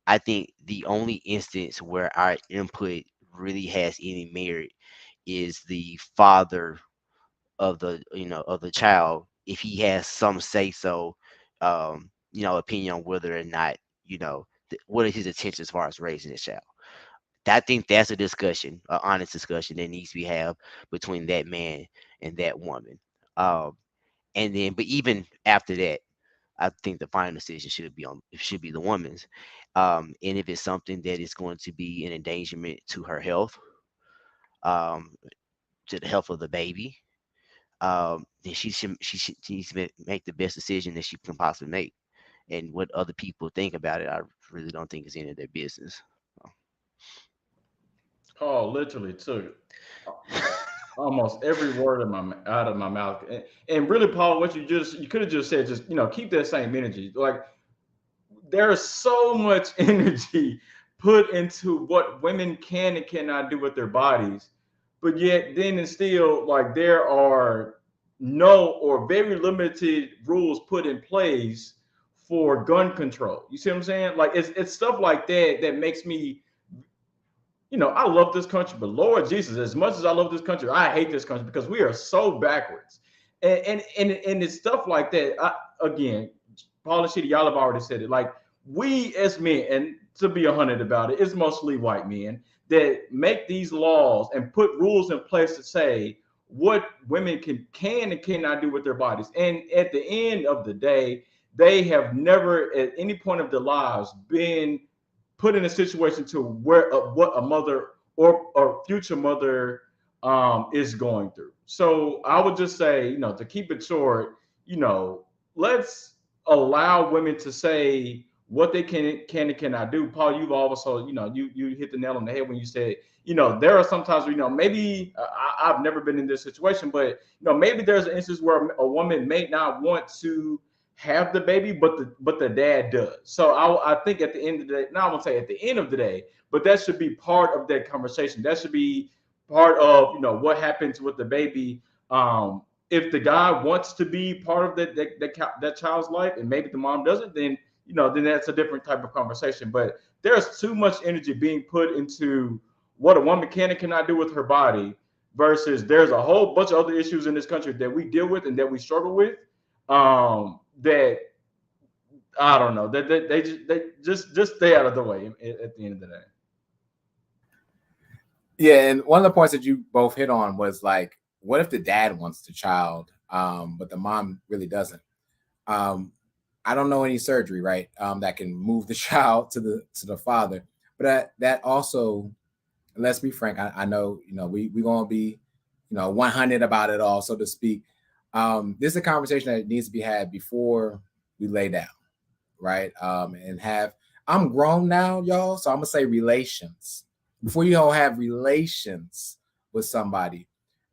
I think the only instance where our input really has any merit is the father of the of the child, if he has some say so, opinion on whether or not, what are his intentions as far as raising his child. I think that's a discussion, an honest discussion that needs to be had between that man and that woman. um and then, but even after that, I think the final decision should be the woman's. And if it's something that is going to be an endangerment to her health, um, to the health of the baby, then she needs to make the best decision that she can possibly make. And what other people think about it, I really don't think is any of their business. Paul literally took almost every word of out of my mouth, and really, Paul, what you could have just said, just keep that same energy. Like there's so much energy put into what women can and cannot do with their bodies, but yet then and still, like there are no or very limited rules put in place for gun control. You see what I'm saying? Like it's stuff like that that makes me, I love this country, but Lord Jesus, as much as I love this country, I hate this country because we are so backwards. And it's stuff like that. Again, Paul and Sheedy, y'all have already said it. Like we as men, and to be 100 about it, it's mostly white men that make these laws and put rules in place to say what women can and cannot do with their bodies. And at the end of the day, they have never at any point of their lives been put in a situation to where what a mother or future mother is going through. So I would just say, to keep it short, let's allow women to say what they can and cannot do. Paul, you've also, you hit the nail on the head when you said, there are sometimes where, maybe I've never been in this situation, but maybe there's an instance where a woman may not want to have the baby, but the dad does. So I think at the end of the day, now I won't say at the end of the day, but that should be part of that conversation. That should be part of what happens with the baby. If the guy wants to be part of that child's life, and maybe the mom doesn't, then that's a different type of conversation. But there's too much energy being put into what a woman can and cannot do with her body versus there's a whole bunch of other issues in this country that we deal with and that we struggle with, that I don't know, that they just stay out of the way at the end of the day. Yeah, and one of the points that you both hit on was like, what if the dad wants the child, but the mom really doesn't? Um, I don't know any surgery, right, that can move the child to the father, but that also, let's be frank, I know, we gonna be, 100 about it all, so to speak. This is a conversation that needs to be had before we lay down, right? And have, I'm grown now, y'all, so I'm gonna say relations before you all have relations with somebody,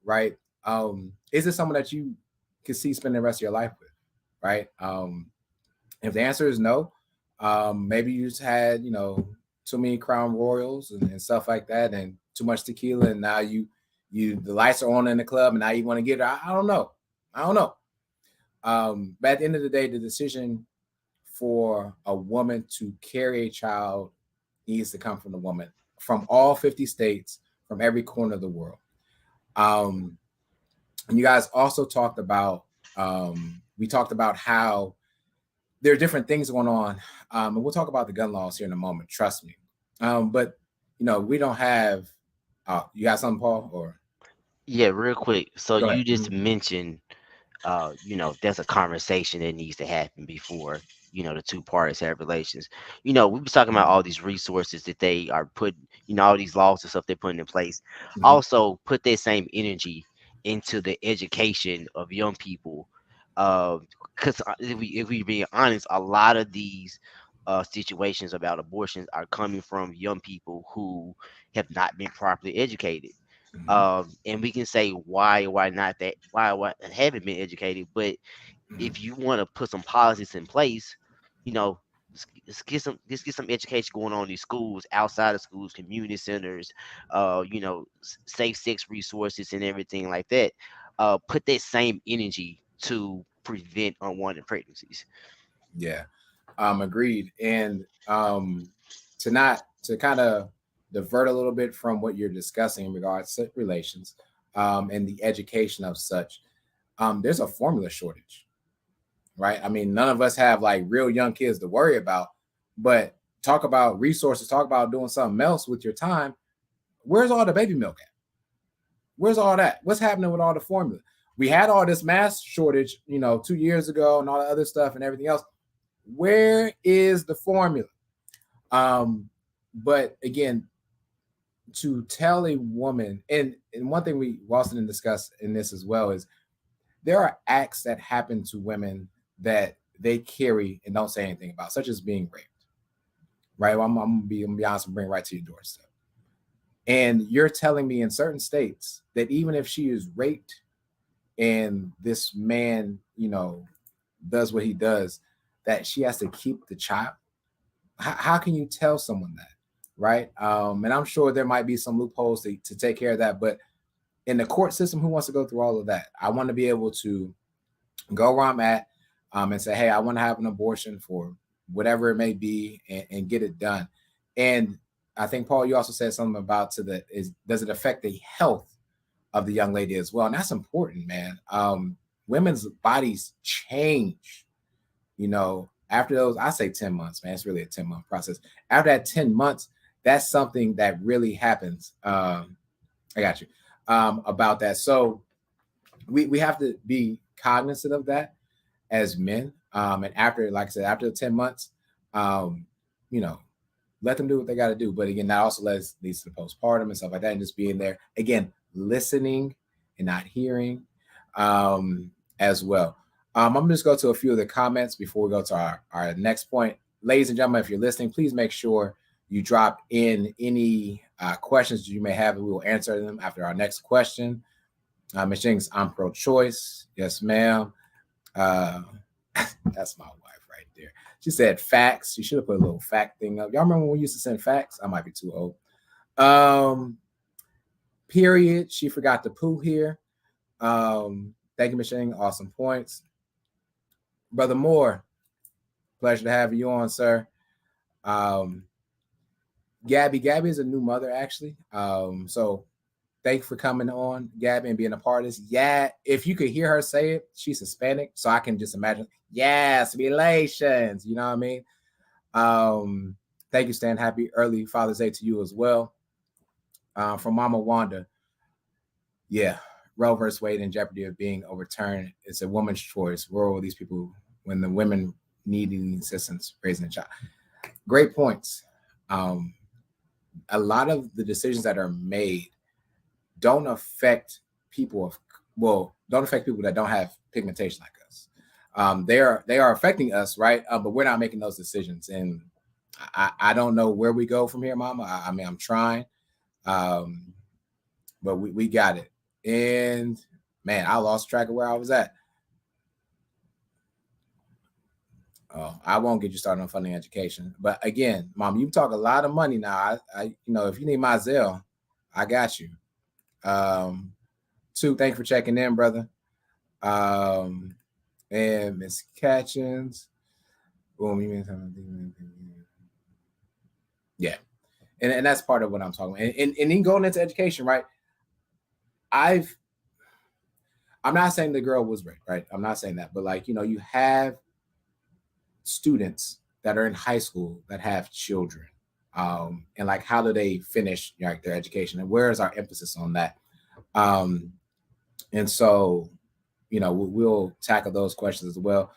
right? Is it someone that you can see spending the rest of your life with, right? If the answer is no, maybe you just had, too many Crown Royals and stuff like that, and too much tequila, and now the lights are on in the club, and now you want to get it. I don't know. I don't know. But at the end of the day, the decision for a woman to carry a child needs to come from the woman, from all 50 states, from every corner of the world. Um, and you guys also talked about, we talked about how there are different things going on. And we'll talk about the gun laws here in a moment, trust me. But, we don't have, you got something, Paul? Or Yeah, real quick. So go ahead. you just mentioned, there's a conversation that needs to happen before, the two parties have relations. We was talking about all these resources that they are putting, all these laws and stuff they're putting in place. Mhm. Also, put that same energy into the education of young people. Because if we being honest, a lot of these situations about abortions are coming from young people who have not been properly educated. Mhm. And we can say why not that, why haven't been educated. But Mhm. if you want to put some policies in place, you know let's get some education going on in these schools, outside of schools, community centers, safe sex resources and everything like that. Put that same energy to prevent unwanted pregnancies. Yeah, agreed. And to kind of divert a little bit from what you're discussing in regards to relations and the education of such, there's a formula shortage, right? I mean, none of us have like real young kids to worry about, but talk about resources, talk about doing something else with your time. Where's all the baby milk at? Where's all that? What's happening with all the formula? We had all this mass shortage, 2 years ago and all the other stuff and everything else. Where is the formula? But again, to tell a woman, and one thing we Walston discussed in this as well is there are acts that happen to women that they carry and don't say anything about, such as being raped. Right? Well, I'm gonna be honest and bring it right to your doorstep. And you're telling me in certain states that even if she is raped and this man, does what he does, that she has to keep the child. How can you tell someone that? Right. And I'm sure there might be some loopholes to take care of that. But in the court system, who wants to go through all of that? I want to be able to go where I'm at and say, hey, I want to have an abortion for whatever it may be and get it done. And I think, Paul, you also said something about does it affect the health of the young lady as well? And that's important, man. Women's bodies change, after those, I say 10 months, man. It's really a 10-month process. After that 10 months, that's something that really happens. I got you about that. So we have to be cognizant of that as men. And after, like I said, after the 10 months, let them do what they got to do. But again, that also leads to the postpartum and stuff like that. And just being there, again, listening and not hearing as well. I'm going to just go to a few of the comments before we go to our next point. Ladies and gentlemen, if you're listening, please make sure you drop in any questions you may have, and we will answer them after our next question. Ms. Jinx, I'm pro-choice. Yes, ma'am. That's my wife right there. She said facts. She should have put a little fact thing up. Y'all remember when we used to send facts? I might be too old. Period. She forgot the poo here. Thank you, Michelle. Awesome points. Brother Moore, pleasure to have you on, sir. Gabby is a new mother, actually. So thank you for coming on, Gabby, and being a part of this. Yeah, if you could hear her say it, she's Hispanic, so I can just imagine. Yes, relations. You know what I mean? Thank you, Stan. Happy early Father's Day to you as well. From Mama Wanda. Yeah, Roe versus Wade in jeopardy of being overturned. It's a woman's choice. Where are these people when the women needing assistance raising a child? Great points. A lot of the decisions that are made don't affect people that don't have pigmentation like us. They are affecting us, right? But we're not making those decisions. And I don't know where we go from here, Mama. I mean, I'm trying, but we got it. And man, I lost track of where I was at. Oh, I won't get you started on funding education. But again, Mom, you talk a lot of money now. I if you need my Zelle, I got you. Two, thank you for checking in, brother. And Miss Catchins. Boom, you mean something? Yeah. And that's part of what I'm talking about. And in going into education, right? I'm not saying the girl was raped, right? I'm not saying that, but you have students that are in high school that have children, and how do they finish their education, and where is our emphasis on that? And so we'll tackle those questions as well.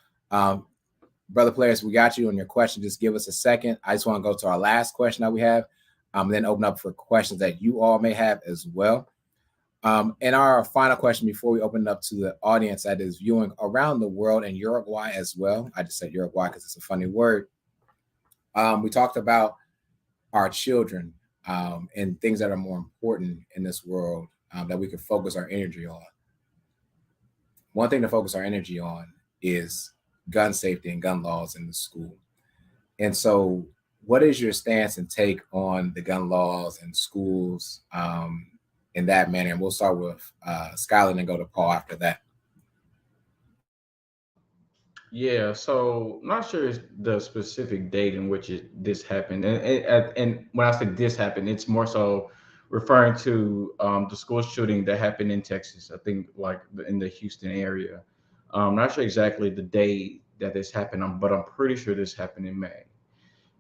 Brother players, we got you on your question. Just give us a second. I just want to go to our last question that we have, and then open up for questions that you all may have as well. And our final question before we open it up to the audience that is viewing around the world and Uruguay as well. I just said Uruguay because it's a funny word. We talked about our children and things that are more important in this world that we can focus our energy on. One thing to focus our energy on is gun safety and gun laws in the school. And so what is your stance and take on the gun laws in schools in that manner? And we'll start with Schoolin and go to Paul after that. Yeah, so not sure it's the specific date in which this happened, and when I say this happened, it's more so referring to the school shooting that happened in Texas. I think like in the Houston area. Not sure exactly the day that this happened, but I'm pretty sure this happened in May.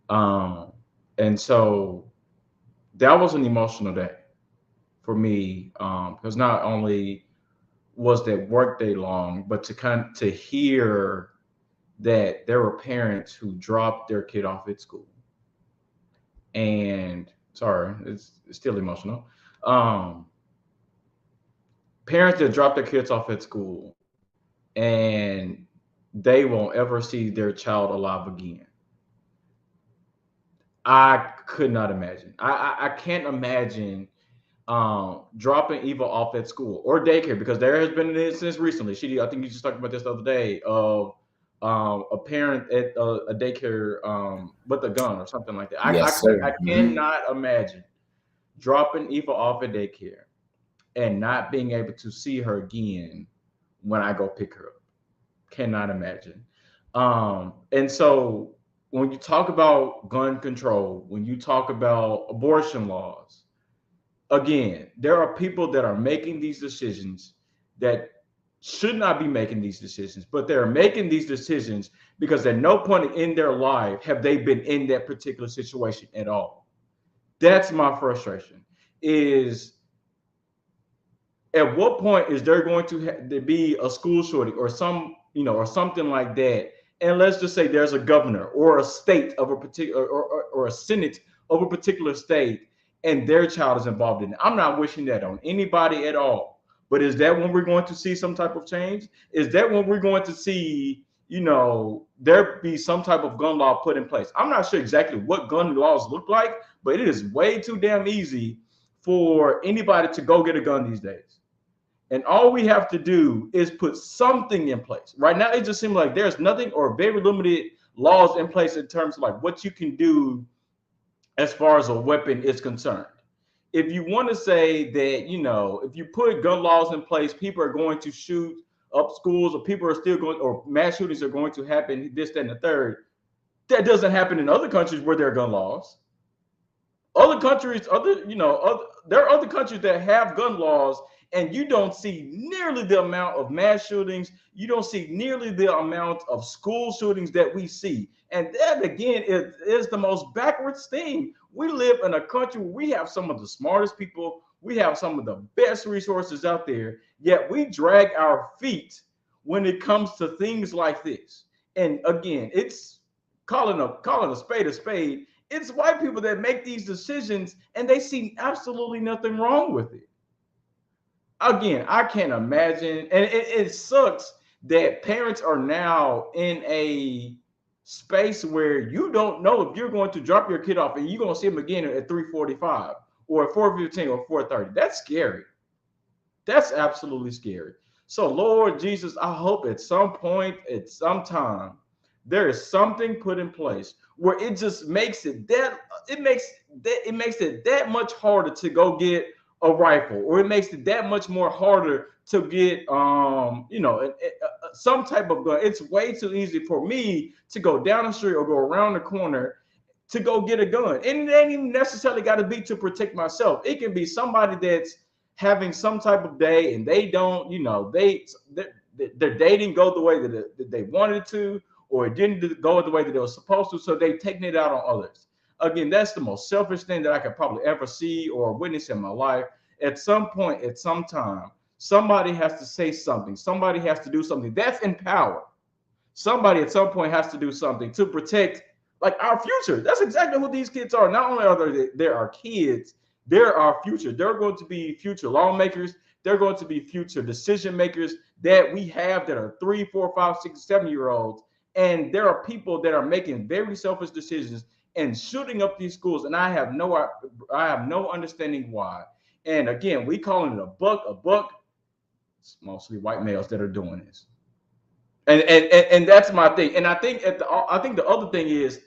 Um, and so that was an emotional day for me, because not only was that work day long, but to hear that there were parents who dropped their kid off at school, and sorry, it's still emotional. Um, Parents that drop their kids off at school and they won't ever see their child alive again. I could not imagine. I can't imagine dropping Eva off at school or daycare, because there has been an instance recently. She, I think you just talked about this the other day, of a parent at a daycare with a gun or something like that. Yes, sir. I cannot imagine dropping Eva off at daycare and not being able to see her again when I go pick her up. Cannot imagine. And so when you talk about gun control, when you talk about abortion laws, again, there are people that are making these decisions that should not be making these decisions, but they're making these decisions because at no point in their life have they been in that particular situation at all. That's my frustration. Is at what point is there going to be a school shooting or or something like that? And let's just say there's a governor or a state of a particular or a senate of a particular state, and their child is involved in it. I'm not wishing that on anybody at all. But is that when we're going to see some type of change? Is that when we're going to see, there be some type of gun law put in place? I'm not sure exactly what gun laws look like, but it is way too damn easy for anybody to go get a gun these days. And all we have to do is put something in place. Right now, it just seems like there's nothing or very limited laws in place in terms of like what you can do as far as a weapon is concerned. If you want to say that, if you put gun laws in place, people are going to shoot up schools, or people are still going, or mass shootings are going to happen, this, that, and the third. That doesn't happen in other countries where there are gun laws. Other countries, there are other countries that have gun laws, and you don't see nearly the amount of mass shootings. You don't see nearly the amount of school shootings that we see. And that, again, is the most backwards thing. We live in a country where we have some of the smartest people. We have some of the best resources out there, yet we drag our feet when it comes to things like this. And again, it's calling a spade a spade. It's white people that make these decisions, and they see absolutely nothing wrong with it. Again, I can't imagine, and it sucks that parents are now in a space where you don't know if you're going to drop your kid off and you're going to see him again at 3:45 or at 4:15 or 4:30. That's scary. That's absolutely scary. So, Lord Jesus, I hope at some point, at some time, there is something put in place where it just makes it makes it that much harder to go get a rifle, or it makes it that much more harder to get some type of gun. It's way too easy for me to go down the street or go around the corner to go get a gun. And it ain't even necessarily got to be to protect myself. It can be somebody that's having some type of day and they don't, their day didn't go the way that they wanted to, or it didn't go the way that it was supposed to. So they taking it out on others. Again, that's the most selfish thing that I could probably ever see or witness in my life. At some point, at some time, somebody has to say something. Somebody has to do something. That's in power. Somebody at some point has to do something to protect like our future. That's exactly who these kids are. Not only are there our kids, they're our future. They're going to be future lawmakers. They're going to be future decision makers that we have that are 3, 4, 5, 6, 7 year olds. And there are people that are making very selfish decisions and shooting up these schools. And I have no understanding why. And again, we calling it a buck. It's mostly white males that are doing this. And that's my thing. And I think the other thing is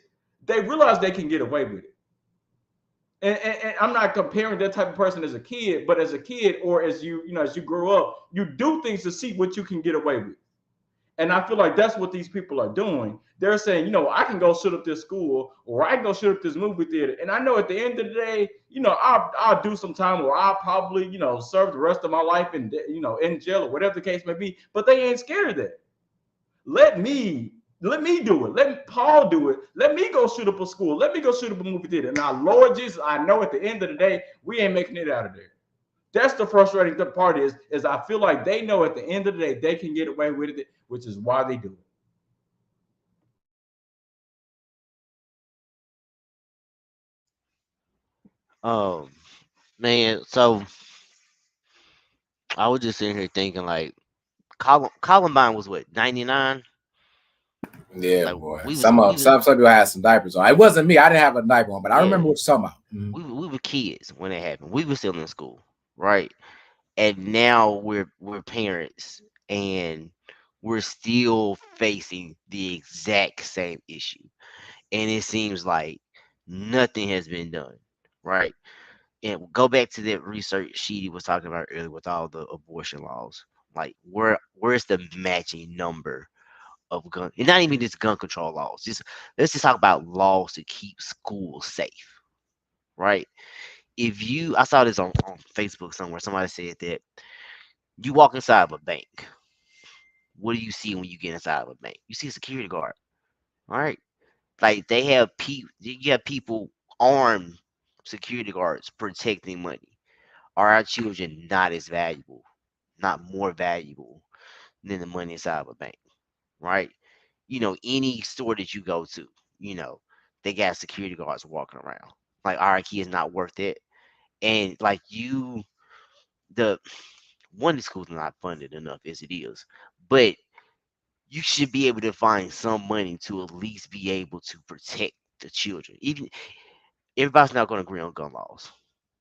they realize they can get away with it. And I'm not comparing that type of person as a kid, but as a kid, or as you grow up, you do things to see what you can get away with. And I feel like that's what these people are doing. They're saying, I can go shoot up this school or I can go shoot up this movie theater. And I know at the end of the day, I'll do some time or I'll probably, serve the rest of my life in jail or whatever the case may be. But they ain't scared of that. Let me do it. Let Paul do it. Let me go shoot up a school. Let me go shoot up a movie theater. Now, Lord Jesus, I know at the end of the day, we ain't making it out of there. That's the frustrating part is I feel like they know at the end of the day they can get away with it, which is why they do it. Um, man, so I was just sitting here thinking like Columbine was what 99. Yeah, Like boy. we was Some we of was some people had some diapers on. It wasn't me. I didn't have a diaper on, but I yeah remember what you're talking about. Mhm. we were kids when it happened. We were still in school, right? And now we're parents, and we're still facing the exact same issue. And it seems like nothing has been done, right? And go back to that research Sheedy was talking about earlier with all the abortion laws. Like where's the matching number of gun, and not even just gun control laws. Just let's just talk about laws to keep schools safe, right? If you I saw this on Facebook somewhere, somebody said that you walk inside of a bank, what do you see when you get inside of a bank? You see a security guard. All right. Like they have you have people armed security guards protecting money. Are our children not as valuable, not more valuable than the money inside of a bank? Right? Any store that you go to, you know, they got security guards walking around. Like our kids not worth it. And like the one of the schools not funded enough as it is. But you should be able to find some money to at least be able to protect the children. Even everybody's not going to agree on gun laws.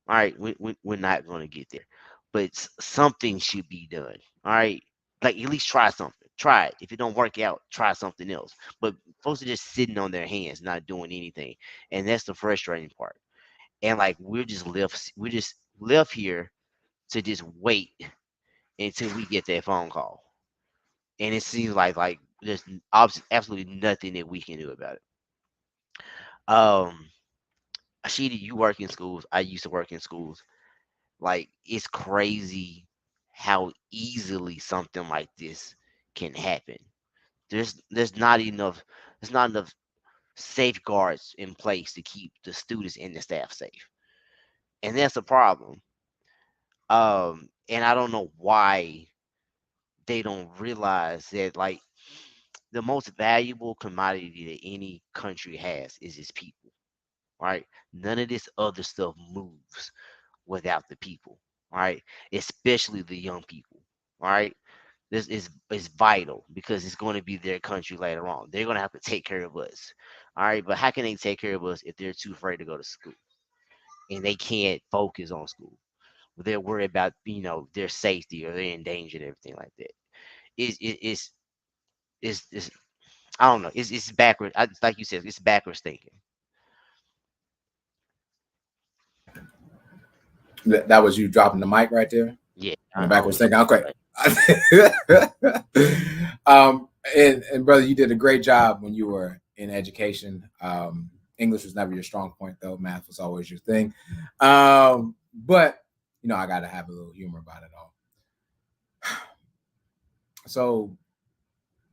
All right, we're not going to get there, but something should be done. All right, like at least try something. Try it. If it don't work out, try something else. But folks are just sitting on their hands, not doing anything, and that's the frustrating part. And like we're just left here to just wait until we get that phone call, and it seems like there's absolutely nothing that we can do about it. Um, Ashita, you work in schools. I used to work in schools. Like it's crazy how easily something like this can happen. There's not enough there's not enough safeguards in place to keep the students and the staff safe. And that's a problem. And I don't know why they don't realize that like the most valuable commodity that any country has is its people, right? None of this other stuff moves without the people, right? Especially the young people, right? This is vital because it's going to be their country later on. They're going to have to take care of us, all right? But how can they take care of us if they're too afraid to go to school and they can't focus on school? They're worried about their safety or they're in danger and everything like that. It's I don't know. It's backward. Like you said, it's backwards thinking. That was you dropping the mic right there Yeah, in the I backwards was. thing. Okay. And brother, you did a great job when you were in education. English was never your strong point, though. Math was always your thing. But I got to have a little humor about it all. So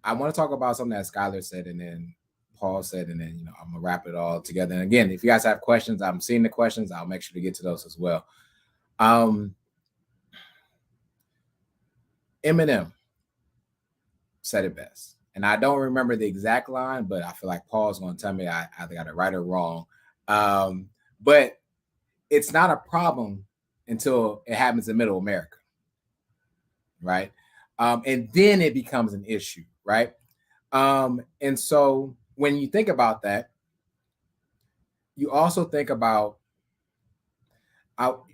I want to talk about something that Skylar said, and then Paul said, and then I'm gonna wrap it all together. And again, if you guys have questions, I'm seeing the questions. I'll make sure to get to those as well. Eminem said it best. And I don't remember the exact line, but I feel like Paul's going to tell me I either got it right or wrong. But it's not a problem until it happens in middle America, right? And then it becomes an issue, right? And so when you think about that, you also think about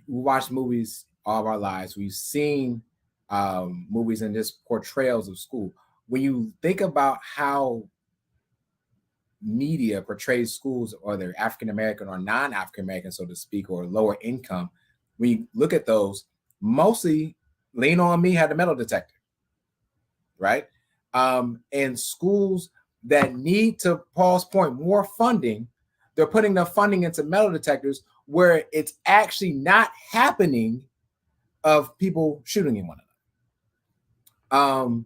we watch movies all of our lives. We've seen movies and just portrayals of school. When you think about how media portrays schools, or they're African American or non-African American, so to speak, or lower income, when you look at those, mostly Lean On Me had a metal detector, right? And schools that need, to Paul's point, more funding, they're putting the funding into metal detectors where it's actually not happening of people shooting in one another.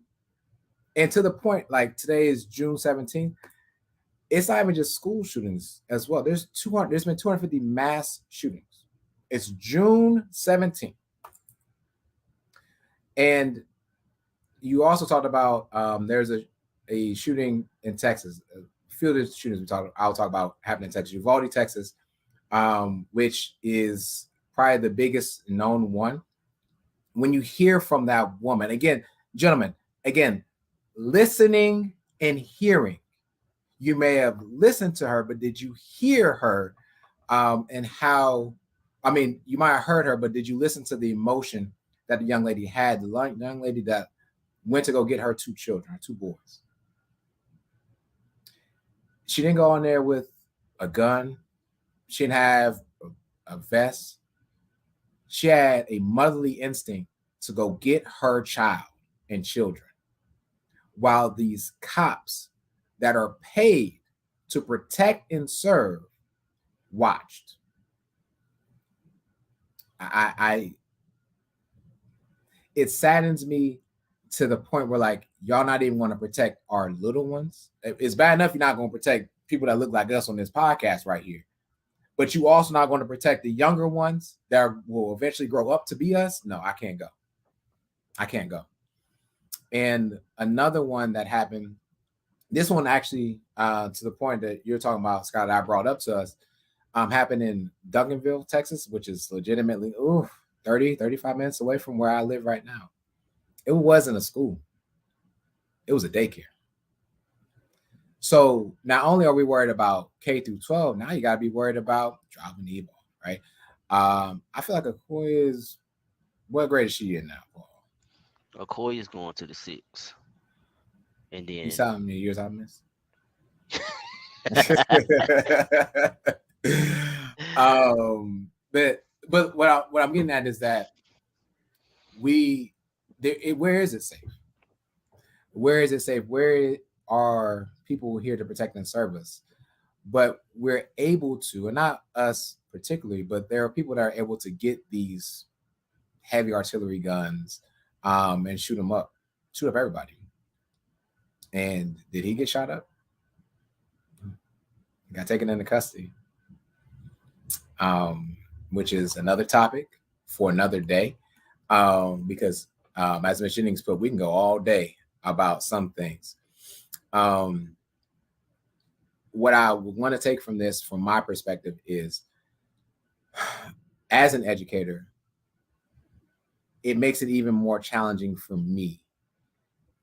And to the point, like today is June 17th, it's not even just school shootings as well. There's been 250 mass shootings. It's June 17th. And you also talked about there's a shooting in Texas. A few of the shootings I'll talk about happening in Texas. Uvalde, Texas, which is probably the biggest known one. When you hear from that woman, again, gentlemen, listening and hearing. You may have listened to her, but did you hear her? And how, I mean, you might have heard her, but did you listen to the emotion that the young lady had? The young lady that went to go get her 2 children, 2 boys. She didn't go on there with a gun. She didn't have a vest. She had a motherly instinct to go get her child and children, while these cops that are paid to protect and serve watched. It saddens me to the point where, like, y'all not even want to protect our little ones. It's bad enough you're not going to protect people that look like us on this podcast right here, but you also not going to protect the younger ones that will eventually grow up to be us. No, I can't go. And another one that happened, this one actually, to the point that you're talking about, Scott, that I brought up to us, happened in Duncanville, Texas, which is legitimately 30, 35 minutes away from where I live right now. It wasn't a school. It was a daycare. So not only are we worried about K through 12, now you got to be worried about dropping the ball, right? I feel like Okoye is, what grade is she in now, Paul? Okoye is going to the 6. And then You saw how many years I missed? But what I'm getting at is that where is it safe? Where is it safe? Where are people here to protect and serve us? But we're able to, and not us particularly, but there are people that are able to get these heavy artillery guns and shoot up everybody. And did he get shot up? He got taken into custody, which is another topic for another day. Because as Ms. Jennings put, we can go all day about some things. What I want to take from this, from my perspective, is as an educator, it makes it even more challenging for me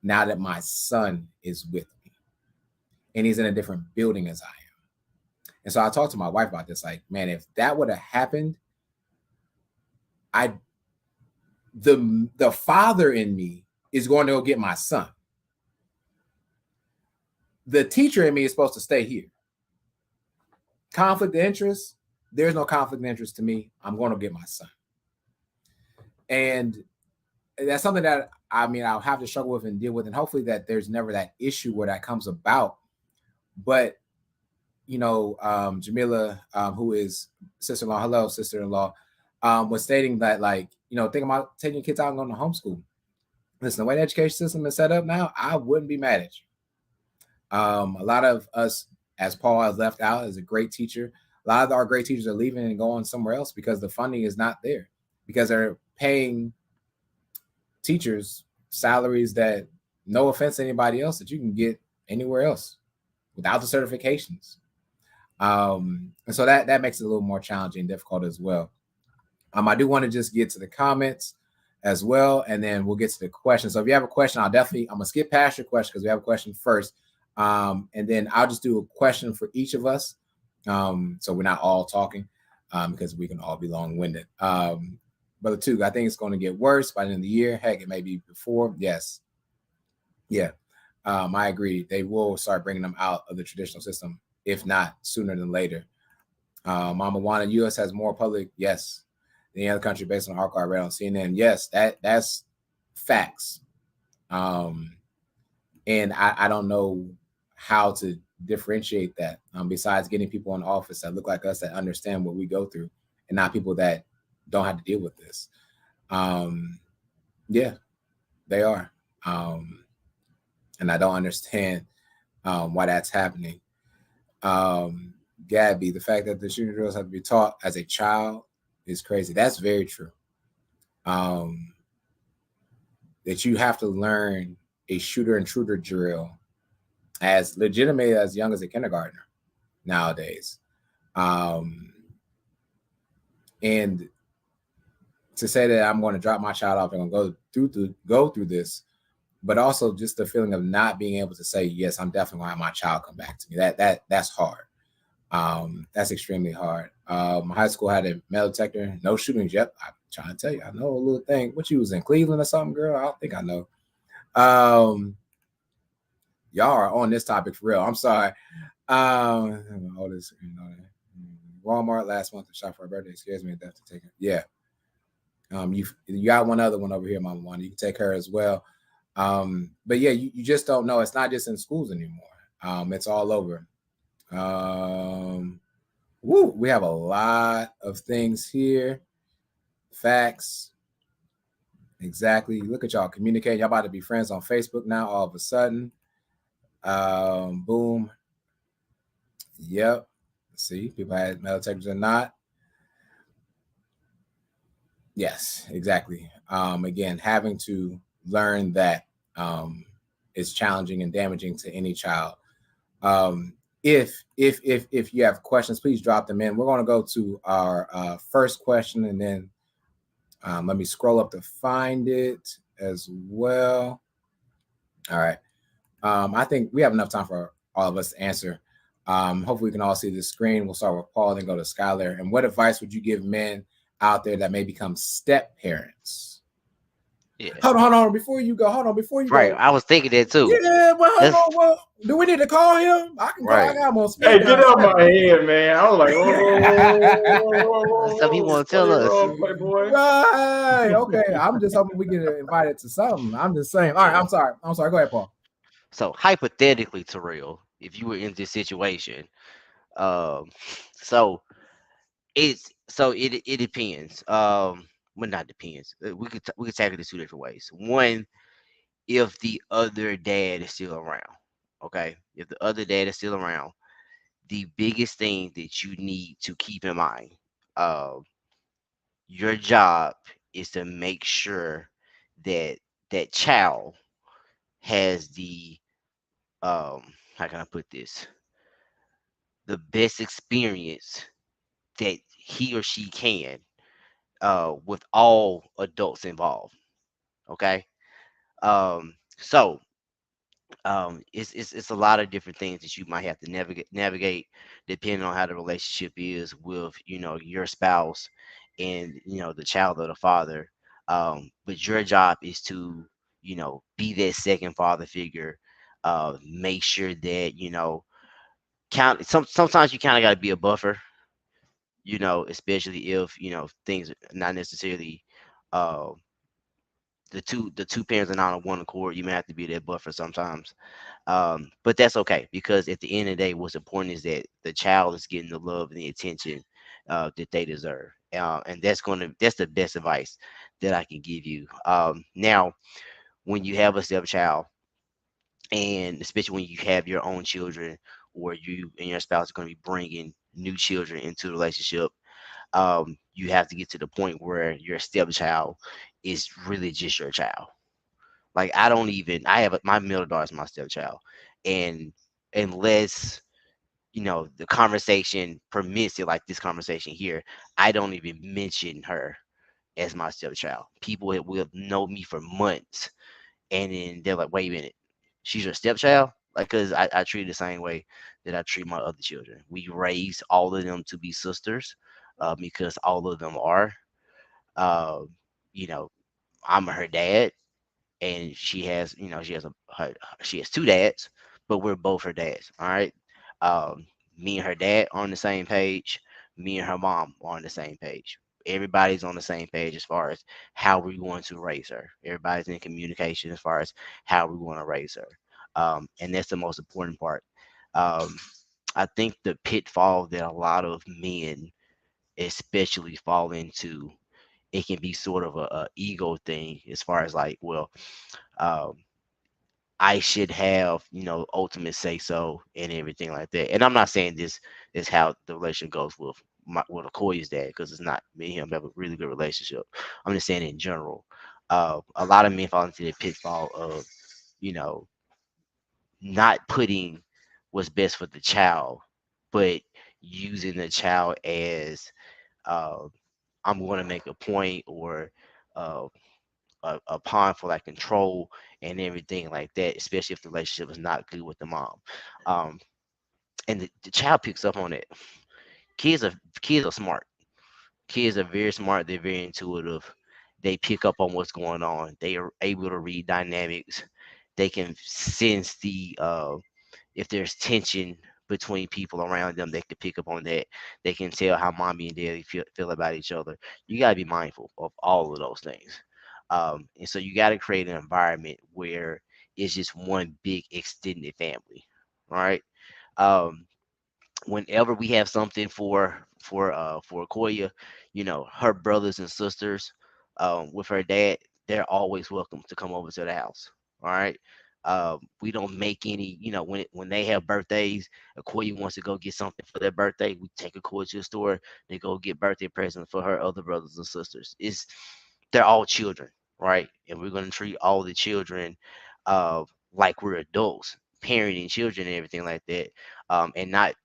now that my son is with me and he's in a different building as I am. And so I talked to my wife about this, like, man, if that would have happened, the father in me is going to go get my son. The teacher in me is supposed to stay here. Conflict of interest, there's no conflict of interest to me. I'm going to get my son. And that's something that, I mean, I'll have to struggle with and deal with. And hopefully that there's never that issue where that comes about. But, you know, Jamila, who is sister-in-law, hello, sister-in-law, was stating that, like, you know, think about taking kids out and going to homeschool. Listen, the way the education system is set up now, I wouldn't be mad at you. A lot of us, as Paul has left out, as a great teacher, a lot of our great teachers are leaving and going somewhere else because the funding is not there, because they're paying teachers salaries that, no offense to anybody else, that you can get anywhere else without the certifications. And so that makes it a little more challenging and difficult as well. I do want to just get to the comments as well, and then we'll get to the question. So if you have a question, I'm gonna skip past your question because we have a question first. And then I'll just do a question for each of us. So we're not all talking because we can all be long-winded. Brother Two, I think it's going to get worse by the end of the year. Heck, it may be before. Yes. Yeah. I agree. They will start bringing them out of the traditional system, if not sooner than later. Mama Juana, U.S. has more public, yes, than any other country based on an article I read on CNN. Yes, that's facts. And I don't know how to differentiate that, besides getting people in office that look like us, that understand what we go through, and not people that don't have to deal with this. Um, yeah, they are. Um, and I don't understand why that's happening. Um, Gabby, the fact that the shooting drills have to be taught as a child is crazy. That's very true. Um, that you have to learn a shooter intruder drill as legitimate as young as a kindergartner nowadays. Um, and to say that I'm going to drop my child off and I'm going to go through this, but also just the feeling of not being able to say yes, I'm definitely going to have my child come back to me. That's hard. That's extremely hard. High school had a metal detector, no shootings yet. I'm trying to tell you, I know a little thing. What, you was in Cleveland or something, girl? I don't think I know. Um, y'all are on this topic for real. I'm sorry. All this, Walmart last month to shop for her birthday scares me to death to take it. Yeah. You got one other one over here, Mama Wanda. You can take her as well. But yeah, you just don't know. It's not just in schools anymore. It's all over. We have a lot of things here. Facts. Exactly. Look at y'all communicating. Y'all about to be friends on Facebook now all of a sudden. Boom. Yep. See, people had metal detectors or not. Yes, exactly. Again, having to learn that is challenging and damaging to any child. If you have questions, please drop them in. We're going to go to our first question, and then let me scroll up to find it as well. All right. I think we have enough time for all of us to answer. Hopefully, we can all see the screen. We'll start with Paul, then go to Skylar. And what advice would you give men out there that may become step parents? Yeah. Hold on. Before you go, Right. I was thinking that too. Yeah, well, hold That's on. Well, do we need to call him? I can call. I right. got him on Hey, speed get dial. out my head, man. I was like, whoa, Stuff he want to tell slow your us. roll, playboy. Right. Okay. I'm just hoping we get invited to something. I'm just saying. All right. Yeah. I'm sorry. Go ahead, Paul. So hypothetically, Terrell, if you were in this situation, um, so it depends. Well, not depends. We could tackle this two different ways. One, if the other dad is still around, okay. If the other dad is still around, the biggest thing that you need to keep in mind, uh, your job is to make sure that that child has the how can I put this, the best experience that he or she can, with all adults involved. Okay. So it's a lot of different things that you might have to navigate depending on how the relationship is with your spouse and the child or the father. But your job is to be that second father figure. Make sure that sometimes you kind of got to be a buffer, especially if things are not necessarily uh the two parents are not on one accord. You may have to be that buffer sometimes. But that's okay, because at the end of the day, what's important is that the child is getting the love and the attention that they deserve. And that's the best advice that I can give you. Now, when you have a stepchild, and especially when you have your own children, or you and your spouse are going to be bringing new children into the relationship, you have to get to the point where your stepchild is really just your child. Like, I have my middle daughter is my stepchild, and unless the conversation permits it, like this conversation here, I don't even mention her as my stepchild. People will know me for months, and then they're like, "Wait a minute, she's your stepchild?" Like, cause I treat her the same way that I treat my other children. We raised all of them to be sisters, because all of them are. Uh, you know, I'm her dad, and she has two dads, but we're both her dads. All right. Me and her dad are on the same page. Me and her mom are on the same page. Everybody's on the same page as far as how we're going to raise her. Everybody's in communication as far as how we want to raise her. And that's the most important part. Um, I think the pitfall that a lot of men, especially, fall into, it can be sort of a ego thing, as far as like, well, um, I should have, ultimate say so and everything like that. And I'm not saying this is how the relationship goes with Okoye's dad, because it's not. Me and him have a really good relationship. I'm just saying in general. A lot of men fall into the pitfall of, you know, not putting what's best for the child, but using the child as, uh, I'm going to make a point, or uh, a pawn for like control and everything like that, especially if the relationship is not good with the mom. Um, and the child picks up on it. Kids are kids are smart. Kids are very smart. They're very intuitive. They pick up on what's going on. They are able to read dynamics. They can sense the if there's tension between people around them, they can pick up on that. They can tell how mommy and daddy feel about each other. You got to be mindful of all of those things. And so you got to create an environment where it's just one big extended family. All right. Um, Whenever we have something for Koya, her brothers and sisters, with her dad, they're always welcome to come over to the house. All right. We don't make any, when they have birthdays, Koya wants to go get something for their birthday, we take Koya to the store, they go get birthday presents for her other brothers and sisters. They're all children, right? And we're gonna treat all the children like we're adults, parenting children and everything like that, and not,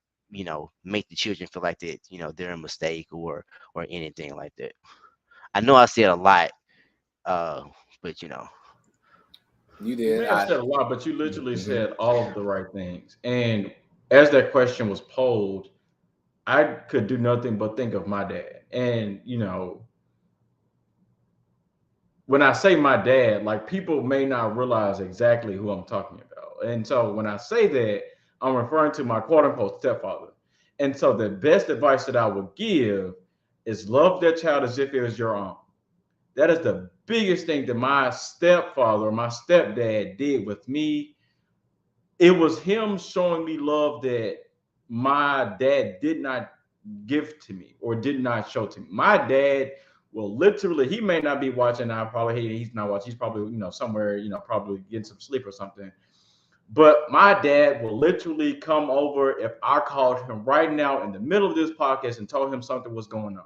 make the children feel like that, they're a mistake or anything like that. I know I said a lot, uh, but You You did. may have said a lot, but you literally Mhm. said all of the right things. And as that question was posed, I could do nothing but think of my dad. And, when I say my dad, like people may not realize exactly who I'm talking about. And so when I say that, I'm referring to my quote unquote stepfather. And so the best advice that I would give is love that child as if it was your own. That is the biggest thing that my stepfather or my stepdad did with me. It was him showing me love that my dad did not give to me or did not show to me. My dad will literally, he may not be watching now, probably he's not watching, he's probably, somewhere, probably getting some sleep or something. But my dad will literally come over if I called him right now in the middle of this podcast and told him something was going on.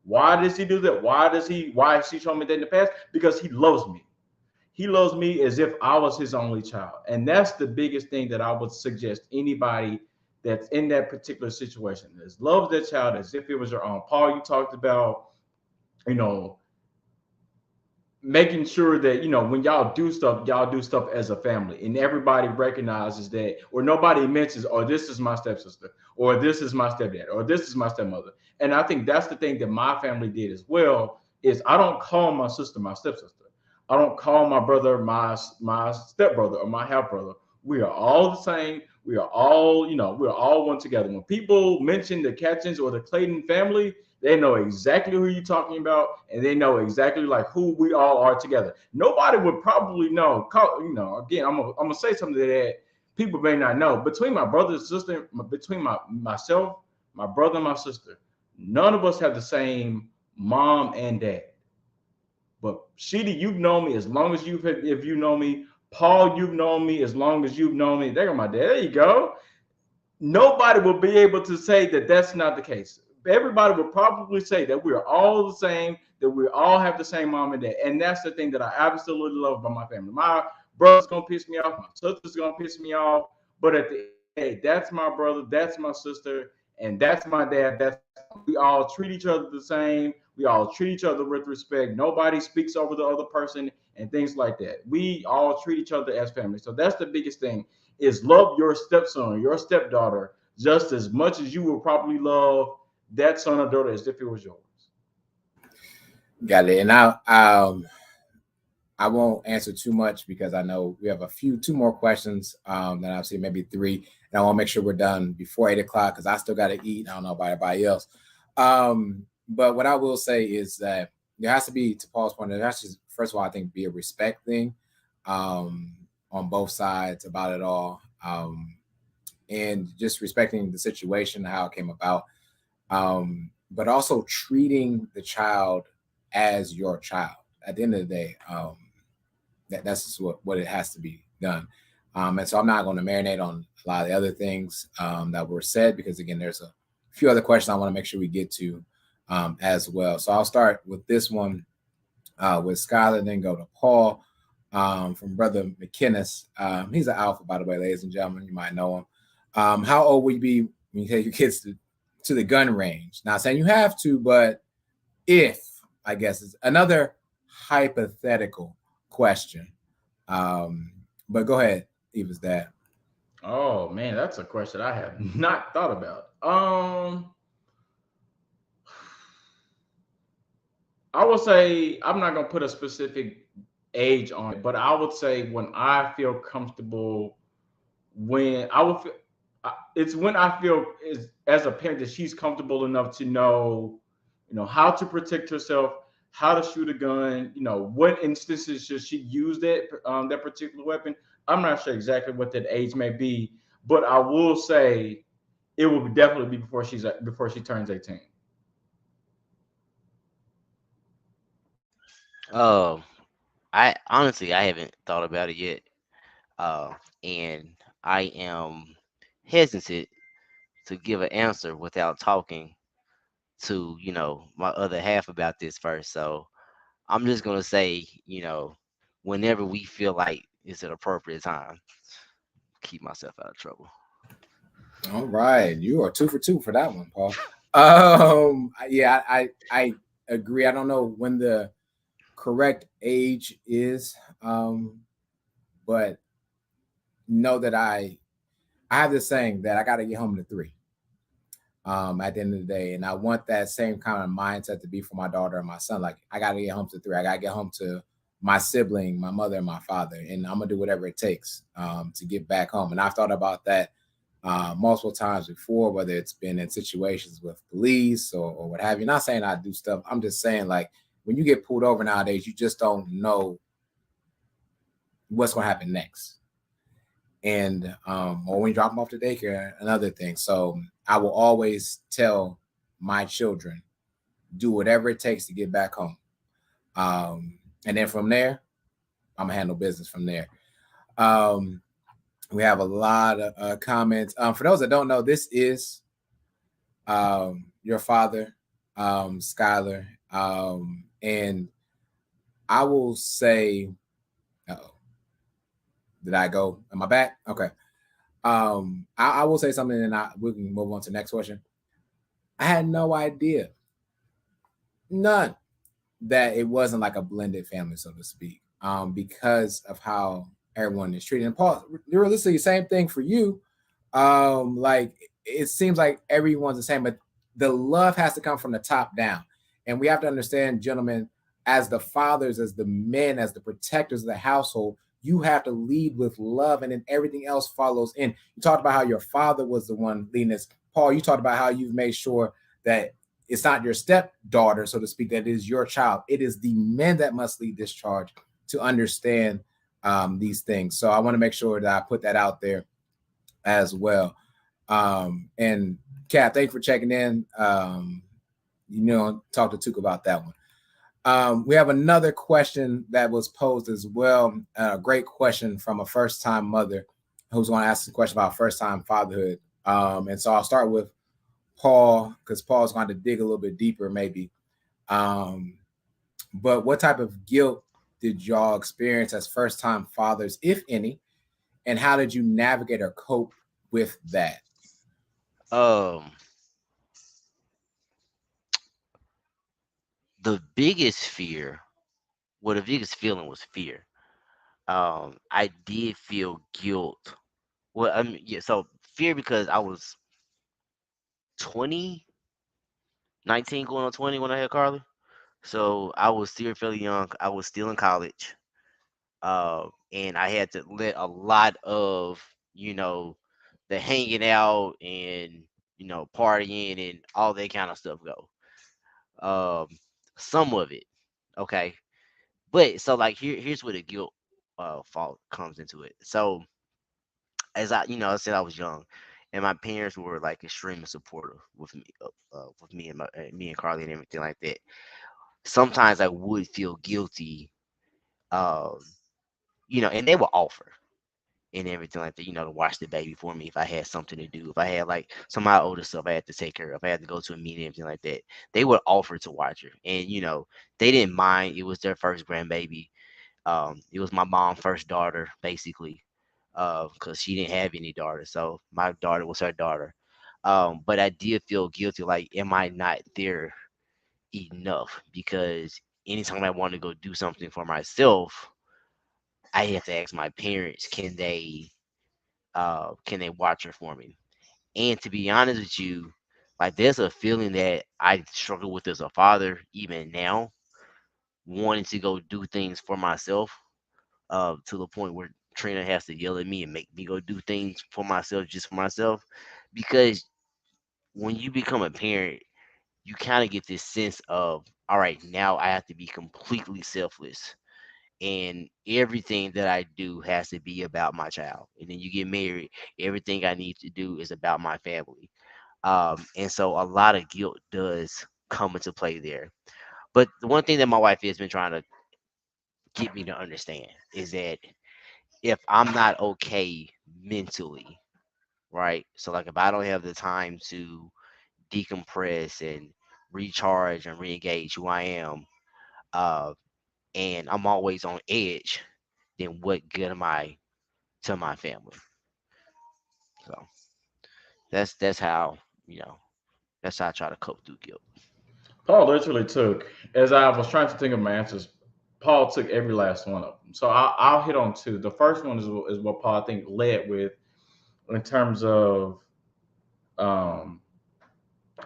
Why does he do that? Why has he shown me that in the past? Because he loves me. He loves me as if I was his only child. And that's the biggest thing that I would suggest anybody that's in that particular situation is love that child as if it was your own. Paul, you talked about, you know, making sure that when y'all do stuff as a family and everybody recognizes that, or nobody mentions, oh, this is my stepsister, or this is my stepdad, or this is my stepmother. And I think that's the thing that my family did as well, is I don't call my sister my stepsister. I don't call my brother my stepbrother or my half brother. We are all the same. We are all, we're all one together. When people mention the Catchings or the Clayton family, they know exactly who you're talking about, and they know exactly like who we all are together. Nobody would probably know. Again, I'm gonna say something that people may not know. Between my brother and sister, between myself, my brother, and my sister, none of us have the same mom and dad. But Sheedy, you've known me as long as if you know me. Paul, you've known me as long as you've known me. There, my dad. There you go. Nobody will be able to say that that's not the case. Everybody will probably say that we're all the same, that we all have the same mom and dad. And that's the thing that I absolutely love about my family. My brother's going to piss me off. My sister's going to piss me off. But at the end of the day, that's my brother, that's my sister, and that's my dad, that's my mom. We all treat each other the same. We all treat each other with respect. Nobody speaks over the other person and things like that. We all treat each other as family. So that's the biggest thing, is love your stepson, your stepdaughter, just as much as you will probably love that son or daughter as if it was yours. Got it. And I won't answer too much because I know we have two more questions. That I've seen, maybe three, and I want to make sure we're done before 8 o'clock because I still got to eat. I don't know about everybody else. But what I will say is that there has to be, to Paul's point, there has to, first of all, I think, be a respect thing. on both sides about it all, and just respecting the situation, how it came about, but also treating the child as your child. At the end of the day, that's just what it has to be done. And so I'm not going to marinate on a lot of the other things that were said, because again, there's a few other questions I want to make sure we get to as well. So I'll start with this one with Skylar, then go to Paul from Brother McKinnis. He's an alpha, by the way, ladies and gentlemen. You might know him. How old will you be when you take your kids to the gun range? Not saying you have to, but if, I guess, is another hypothetical question. But go ahead, Eva's dad. Oh man, that's a question I have not thought about. I would say I'm not gonna put a specific age on it, but I would say when I feel comfortable, when I would feel, it's when I feel is as a parent that she's comfortable enough to know, how to protect herself, how to shoot a gun, what instances should she use that particular weapon. I'm not sure exactly what that age may be, but I will say it will definitely be before she turns 18. Um, I honestly I haven't thought about it yet. Uh, and I am hesitant to give an answer without talking to my other half about this first. So I'm just gonna say, whenever we feel like it's an appropriate time, keep myself out of trouble. All right, you are two for two for that one, Paul. Yeah, I agree. I don't know when the correct age is, but know that I have this saying that I got to get home to three. At the end of the day, and I want that same kind of mindset to be for my daughter and my son. Like, I got to get home to three. I got to get home to my sibling, my mother, and my father, and I'm gonna do whatever it takes to get back home. And I've thought about that multiple times before, whether it's been in situations with police or what have you. Not saying I do stuff. I'm just saying, like, when you get pulled over nowadays, you just don't know what's going to happen next. And or when you drop them off to daycare, another thing. So I will always tell my children, do whatever it takes to get back home. And then from there, I'm gonna handle business from there. Um, we have a lot of comments. For those that don't know, this is your father, Skylar. And I will say, uh-oh, did I go? Am I back? Okay. I will say something, and we can move on to the next question. I had no idea, none, that it wasn't like a blended family, so to speak, because of how everyone is treated. And Paul, realistically, same thing for you. Like, it seems like everyone's the same, but the love has to come from the top down. And we have to understand, gentlemen, as the fathers, as the men, as the protectors of the household, you have to lead with love, and then everything else follows in. You talked about how your father was the one leading this. Paul, you talked about how you've made sure that it's not your stepdaughter, so to speak, that it is your child. It is the men that must lead this charge to understand these things. So I want to make sure that I put that out there as well. And Kat, thanks for checking in. Talk to Tuke about that one. We have another question that was posed as well. A great question from a first-time mother who's going to ask a question about first-time fatherhood. And so I'll start with Paul, because Paul's going to dig a little bit deeper, maybe. But what type of guilt did y'all experience as first-time fathers, if any, and how did you navigate or cope with that? Um, the biggest fear, well, the biggest feeling was fear. I did feel guilt. Well, I mean, yeah, so fear because I was 20, 19 going on 20 when I had Carly. So I was still fairly young. I was still in college. And I had to let a lot of, you know, the hanging out and, partying and all that kind of stuff go. Um, some of it. Okay. But so like here's where the guilt fault comes into it. So as I said I was young, and my parents were like extremely supportive with me and me and Carly and everything like that. Sometimes I would feel guilty, um, and they would offer and everything like that, to watch the baby for me if I had something to do. If I had like some of my older stuff I had to take care of, if I had to go to a meeting, everything like that, they would offer to watch her. And they didn't mind. It was their first grandbaby. It was my mom's first daughter, basically, because she didn't have any daughters. So my daughter was her daughter. But I did feel guilty, like, am I not there enough? Because anytime I want to go do something for myself, I have to ask my parents, can they watch her for me? And to be honest with you, like, there's a feeling that I struggle with as a father even now, wanting to go do things for myself, to the point where Trina has to yell at me and make me go do things for myself, just for myself. Because when you become a parent, you kind of get this sense of, all right, now I have to be completely selfless, and everything that I do has to be about my child. And then you get married, everything I need to do is about my family. And so a lot of guilt does come into play there. But the one thing that my wife has been trying to get me to understand is that if I'm not okay mentally, right? So, like, if I don't have the time to decompress and recharge and re-engage who I am, uh, and I'm always on edge, then what good am I to my family? So that's how you know that's how I try to cope through guilt. Paul literally took, as I was trying to think of my answers, Paul took every last one of them. So I'll hit on two. The first one is what Paul, I think, led with in terms of, um,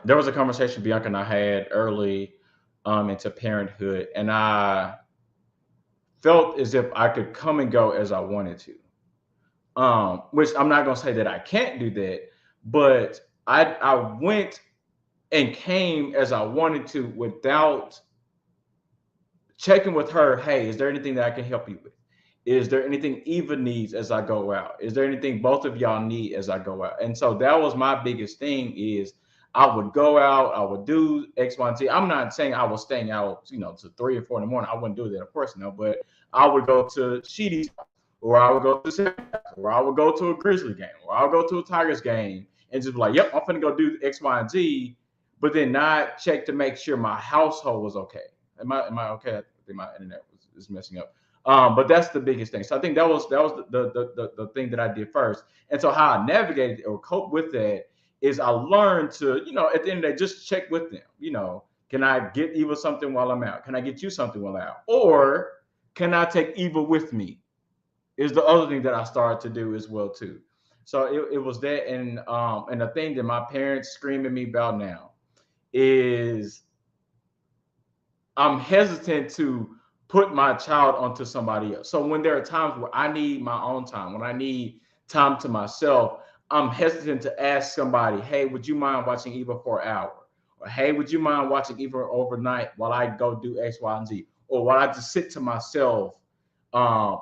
there was a conversation Bianca and I had early into parenthood, and I felt as if I could come and go as I wanted to. Which I'm not gonna say that I can't do that, but I went and came as I wanted to without checking with her. Hey, is there anything that I can help you with? Is there anything Eva needs as I go out? Is there anything both of y'all need as I go out? And so that was my biggest thing is I would go out, I would do X, Y, and Z. I'm not saying I was staying out, to 3 or 4 in the morning. I wouldn't do that, of course, no. But I would go to Sheedy's house, or I would go to Sarah's house, or I would go to a Grizzly game, or I'll go to a Tigers game and just be like, yep, I'm gonna go do X, Y, and Z, but then not check to make sure my household was okay. Am I okay? I think my internet is messing up. But that's the biggest thing. So I think that was the thing that I did first. And so how I navigated or cope with that is I learned to, at the end of the day, just check with them. Can I get Eva something while I'm out? Can I get you something while I'm out? Or can I take Eva with me? Is the other thing that I started to do as well too. So it was that, and the thing that my parents scream at me about now is I'm hesitant to put my child onto somebody else. So when there are times where I need my own time, when I need time to myself, I'm hesitant to ask somebody, hey, would you mind watching Eva for an hour? Or hey, would you mind watching Eva overnight while I go do X, Y, and Z? Or while I just sit to myself,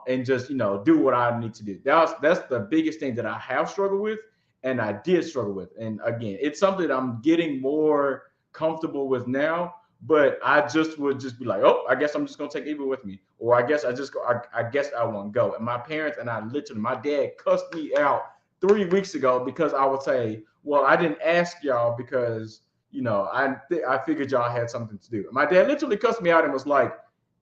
and just do what I need to do. That's the biggest thing that I have struggled with, and I did struggle with. And again, it's something that I'm getting more comfortable with now. But I just would just be like, oh, I guess I'm just gonna take Eva with me, or I guess I just go. I guess I won't go. And my parents and I literally, my dad cussed me out 3 weeks ago because I would say, well, I didn't ask y'all because I figured y'all had something to do. My dad literally cussed me out and was like,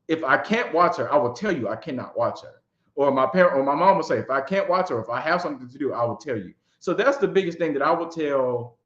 if I can't watch her, I will tell you I cannot watch her. Or my parent or my mom would say, if I can't watch her, if I have something to do, I will tell you. So that's the biggest thing that I would tell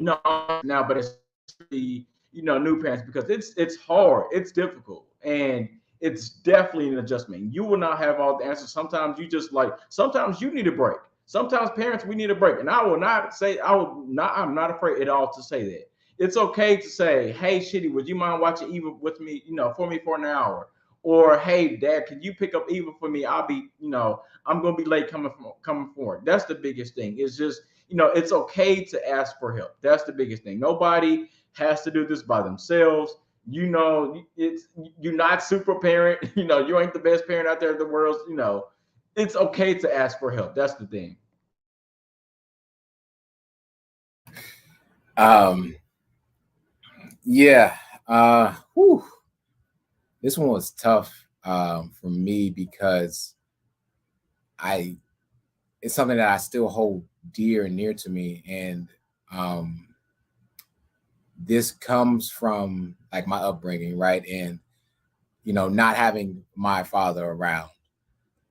now, but especially new parents, because it's hard, it's difficult, and it's definitely an adjustment. You will not have all the answers. Sometimes you just like sometimes you need a break. Sometimes parents we need a break, and I will not say I'm not afraid at all to say that. It's okay to say, hey, Shitty, would you mind watching Eva with me, for me for an hour? Or hey, Dad, can you pick up Eva for me? I'll be, I'm gonna be late coming forward. That's the biggest thing. It's just, it's okay to ask for help. That's the biggest thing. Nobody has to do this by themselves. You know, it's you're not super parent. You know, you ain't the best parent out there in the world. You know, it's okay to ask for help. That's the thing. Um, yeah. Whew. This one was tough for me because I it's something that I still hold dear and near to me, and um, this comes from like my upbringing, right? And not having my father around,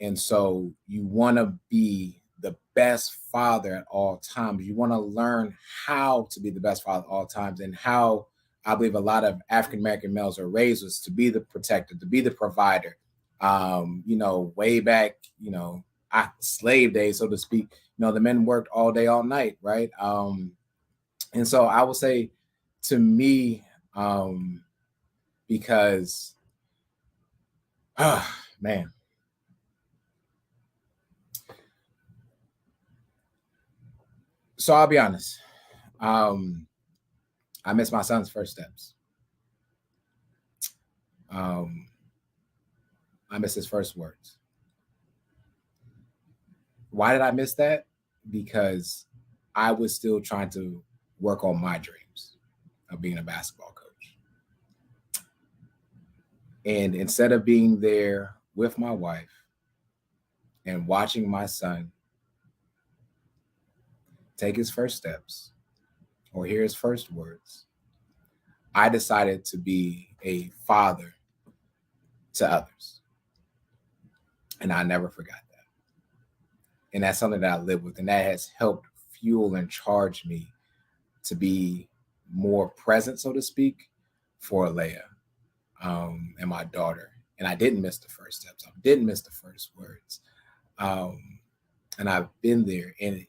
and so you want to be the best father at all times. You want to learn how to be the best father at all times, and how I believe a lot of African American males are raised was to be the protector, to be the provider. Way back, slave days, so to speak. The men worked all day, all night, right? And so I would say, to me, because, man, so I'll be honest. Um, I miss my son's first steps. Um, I miss his first words. Why did I miss that? Because I was still trying to work on my dreams of being a basketball coach. And instead of being there with my wife and watching my son take his first steps or hear his first words, I decided to be a father to others. And I never forgot that. And that's something that I live with. And that has helped fuel and charge me to be more present, so to speak, for Leia and my daughter. And I didn't miss the first steps. I didn't miss the first words. And I've been there. And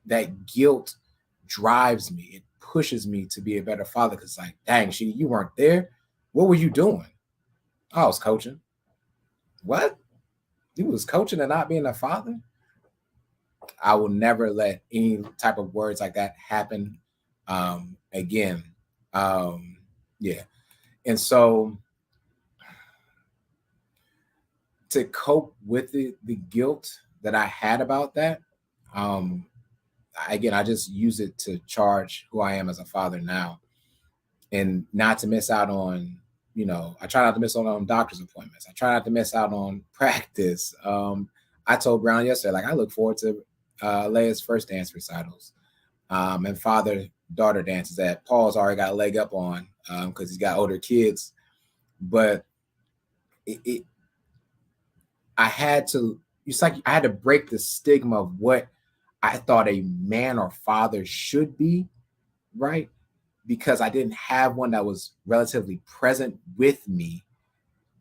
that guilt drives me. It pushes me to be a better father, because, like, dang, Sheedy, you weren't there. What were you doing? I was coaching. What? You was coaching and not being a father? I will never let any type of words like that happen again. Yeah. And so, to cope with the guilt that I had about that, again, I just use it to charge who I am as a father now, and not to miss out on, I try not to miss out on doctor's appointments. I try not to miss out on practice. I told Brown yesterday, like, I look forward to Leia's first dance recitals and father-daughter dances that Paul's already got a leg up on because he's got older kids. But I had to, it's like I had to break the stigma of what I thought a man or father should be, right? Because I didn't have one that was relatively present with me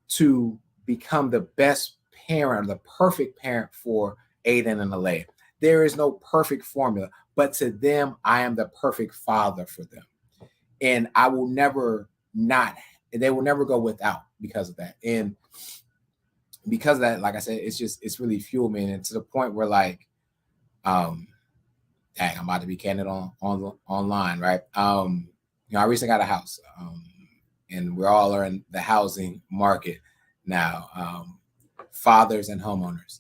to become the best parent, or the perfect parent for Aiden and Alea. There is no perfect formula, but to them, I am the perfect father for them. And I will never not, they will never go without because of that. And because of that, like I said, it's really fueled me. And to the point where, like, dang, I'm about to be candid online, right? I recently got a house, and we're all in the housing market now, fathers and homeowners.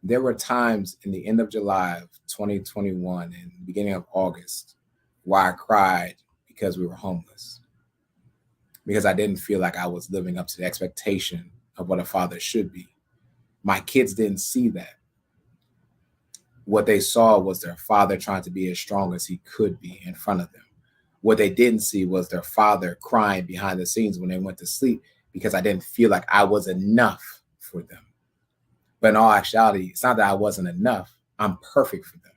There were times in the end of July of 2021 and beginning of August where I cried because we were homeless, because I didn't feel like I was living up to the expectation of what a father should be. My kids didn't see that. What they saw was their father trying to be as strong as he could be in front of them. What they didn't see was their father crying behind the scenes when they went to sleep, because I didn't feel like I was enough for them. But in all actuality, it's not that I wasn't enough. I'm perfect for them.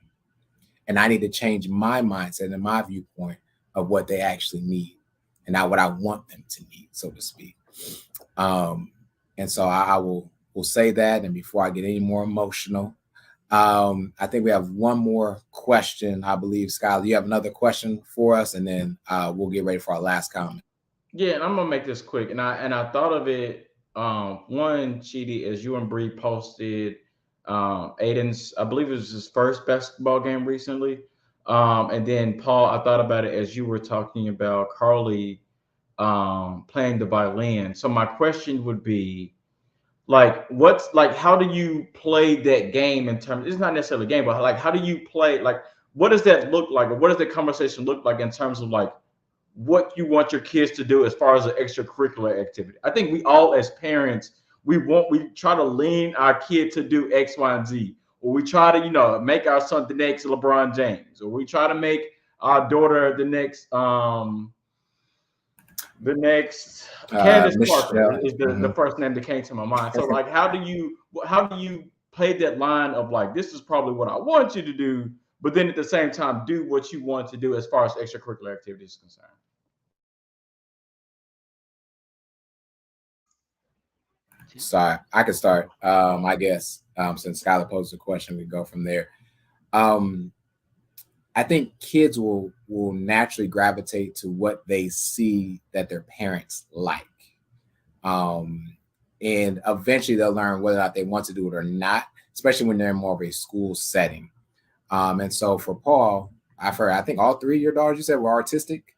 And I need to change my mindset and my viewpoint of what they actually need, and not what I want them to need, so to speak. And so I will say that. And before I get any more emotional, I think we have one more question. I believe, Skylar, you have another question for us, and then we'll get ready for our last comment. Yeah, and I'm gonna make this quick. And I thought of it. One, Sheedy, as you and Bree posted Aiden's, I believe it was his first basketball game recently. And then Paul, I thought about it as you were talking about Carly playing the violin. So my question would be, like, what's like, how do you play that game in terms? It's not necessarily a game, but like, how do you play? Like, what does that look like, or what does the conversation look like in terms of like what you want your kids to do as far as an extracurricular activity? I think we all, as parents, we try to lean our kid to do X, Y, and Z, or we try to make our son the next LeBron James, or we try to make our daughter the next Candace Parker Michelle. is the Mhm. first name that came to my mind. So like, how do you play that line of like, this is probably what I want you to do, but then at the same time do what you want to do as far as extracurricular activities is concerned? Sorry, I can start. I guess since Skylar posed the question, we go from there. Um, I think kids will naturally gravitate to what they see that their parents like, um, and eventually they'll learn whether or not they want to do it or not, especially when they're in more of a school setting. And so for Paul, I've heard, I think all three of your daughters you said were artistic,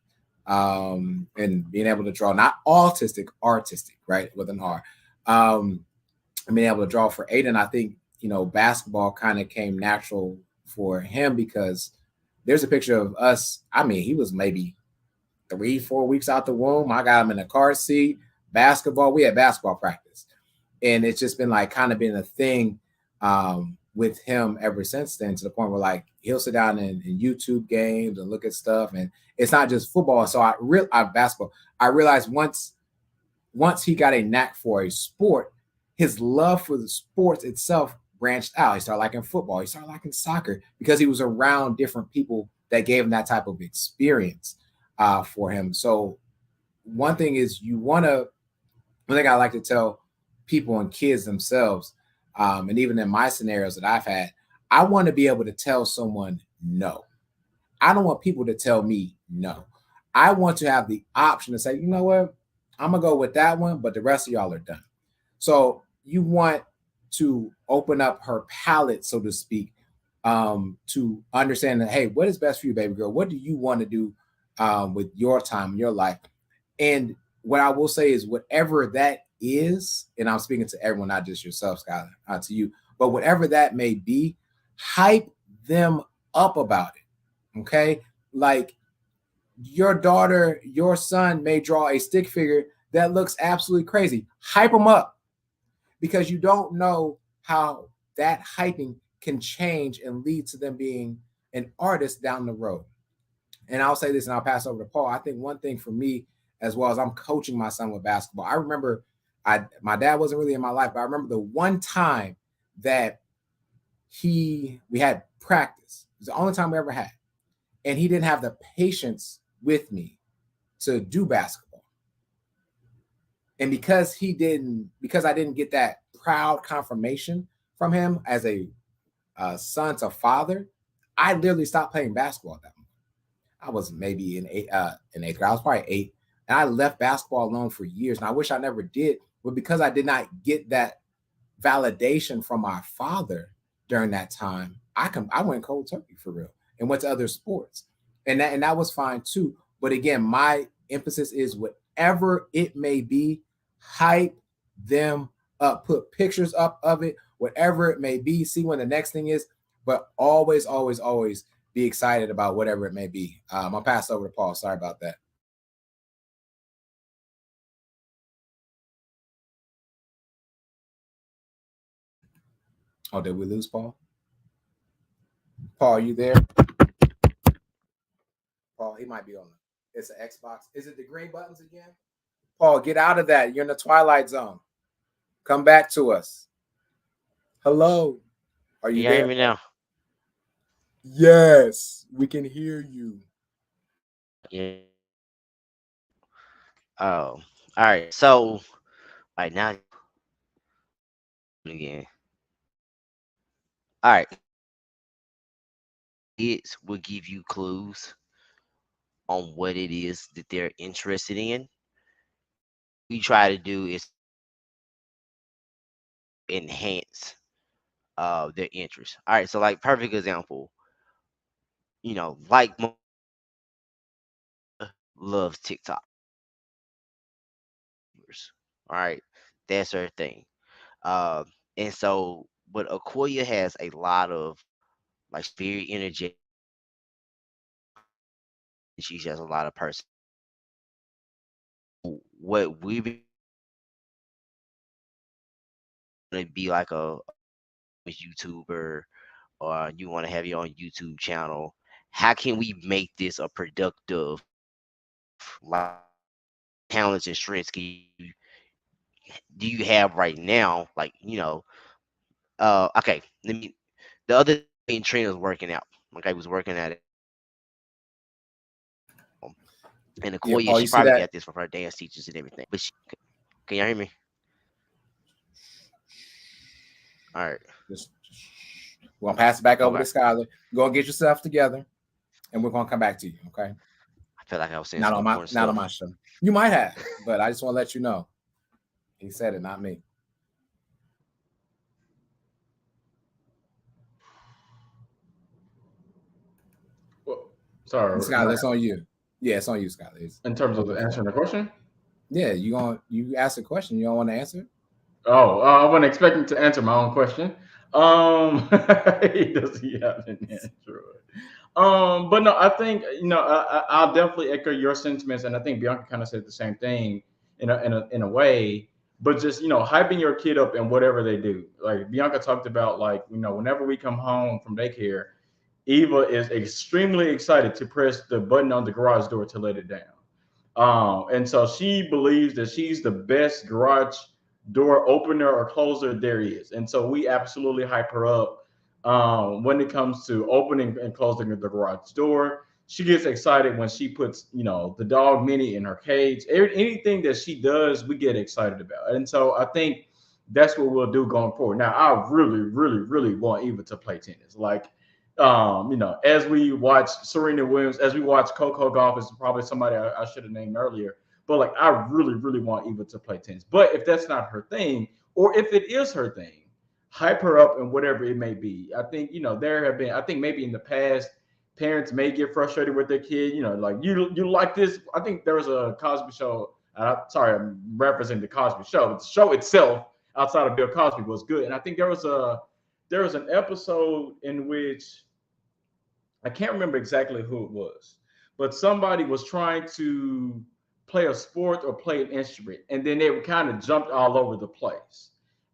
and being able to draw, not autistic, artistic, right, with an R. Um, and being able to draw for Aiden, I think, basketball kind of came natural for him because there's a picture of us. I mean, he was maybe 3, 4 weeks out the womb. I got him in a car seat, basketball. We had basketball practice. And it's just been like kind of been a thing with him ever since then, to the point where like he'll sit down in YouTube games and look at stuff. And it's not just football. So I basketball. I realized once he got a knack for a sport, his love for the sports itself branched out. He started liking football. He started liking soccer because he was around different people that gave him that type of experience for him. So one thing is one thing I like to tell people and kids themselves, and even in my scenarios that I've had, I want to be able to tell someone no. I don't want people to tell me no. I want to have the option to say, you know what, I'm gonna go with that one, but the rest of y'all are done. So you want to open up her palette, so to speak, to understand that, hey, what is best for you, baby girl? What do you want to do with your time, your life? And what I will say is, whatever that is, and I'm speaking to everyone, not just yourself, Skylar, to you, but whatever that may be, hype them up about it. Okay. Like your daughter, your son may draw a stick figure that looks absolutely crazy. Hype them up, because you don't know how that hyping can change and lead to them being an artist down the road. And I'll say this and I'll pass over to Paul. I think one thing for me, as well as I'm coaching my son with basketball, I remember my dad wasn't really in my life, but I remember the one time that we had practice. It was the only time we ever had. And he didn't have the patience with me to do basketball. And because I didn't get that proud confirmation from him as a son to father, I literally stopped playing basketball at that moment. I was maybe in eighth grade. I was probably 8, and I left basketball alone for years. And I wish I never did, but because I did not get that validation from my father during that time, I went cold turkey for real and went to other sports, and that was fine too. But again, my emphasis is whatever it may be, hype them up, put pictures up of it, whatever it may be. See when the next thing is, but always, always, always be excited about whatever it may be. I'll pass over to Paul. Sorry about that. Oh, did we lose Paul? Paul, are you there? Paul, he might be on the. It's an Xbox. Is it the green buttons again? Paul, get out of that. You're in the twilight zone. Come back to us. Hello. Are Can you y'all hear there, me Paul? now? Yes, we can hear you. Yeah. Oh, all right. So, right now again. All right. Kids will give you clues on what it is that they're interested in. We try to do is enhance their interest. All right. So, like perfect example. like loves TikTok. All right, that's her thing. Um, and so, but Akoya has a lot of like she's very energetic. She has a lot of person. What we want to be like a YouTuber, or you want to have your own YouTube channel. How can we make this a productive like talents and strengths do you have right now? Like, okay, let me the other day me and Trina was working out. Okay, was working at it. And Yeah, Akoya, Paul, she you see probably that? got this from her dance teachers and everything. But can y'all hear me? All right. Just we're gonna pass it back over Okay. to Skylar. Go and get yourself together, and we're gonna come back to you. Okay? I feel like I was saying Not some on my important not on stuff. my show. You might have, but I just want to let you know. He said it, not me. Well, sorry, Skylar, it's on you. Yeah, it's on you, Skylar. It's in terms of open floor. answering the question. Yeah, you ask a question. You don't want to answer? Oh, I wasn't expecting to answer my own question. Does he have an Android? But no, I think I'll definitely echo your sentiments, and I think Bianca kind of said the same thing in a way. But just hyping your kid up in whatever they do. Like Bianca talked about, like whenever we come home from daycare, Eva is extremely excited to press the button on the garage door to let it down. And so she believes that she's the best garage door opener or closer there is. And so we absolutely hype her up when it comes to opening and closing the garage door. She gets excited when she puts, the dog mini in her cage. Anything that she does, we get excited about. And so I think that's what we'll do going forward. Now, I really, really, really want Eva to play tennis. Like, as we watch Serena Williams, as we watch Coco Golf, is probably somebody I should have named earlier. But like, I really, really want Eva to play tennis. But if that's not her thing, or if it is her thing, hype her up and whatever it may be. I think there have been. I think maybe in the past, parents may get frustrated with their kid. Like you like this. I think there was a Cosby show. Sorry, I'm referencing the Cosby show. But the show itself, outside of Bill Cosby, was good. And I think there was an episode in which I can't remember exactly who it was, but somebody was trying to play a sport or play an instrument, and then they were kind of jumped all over the place.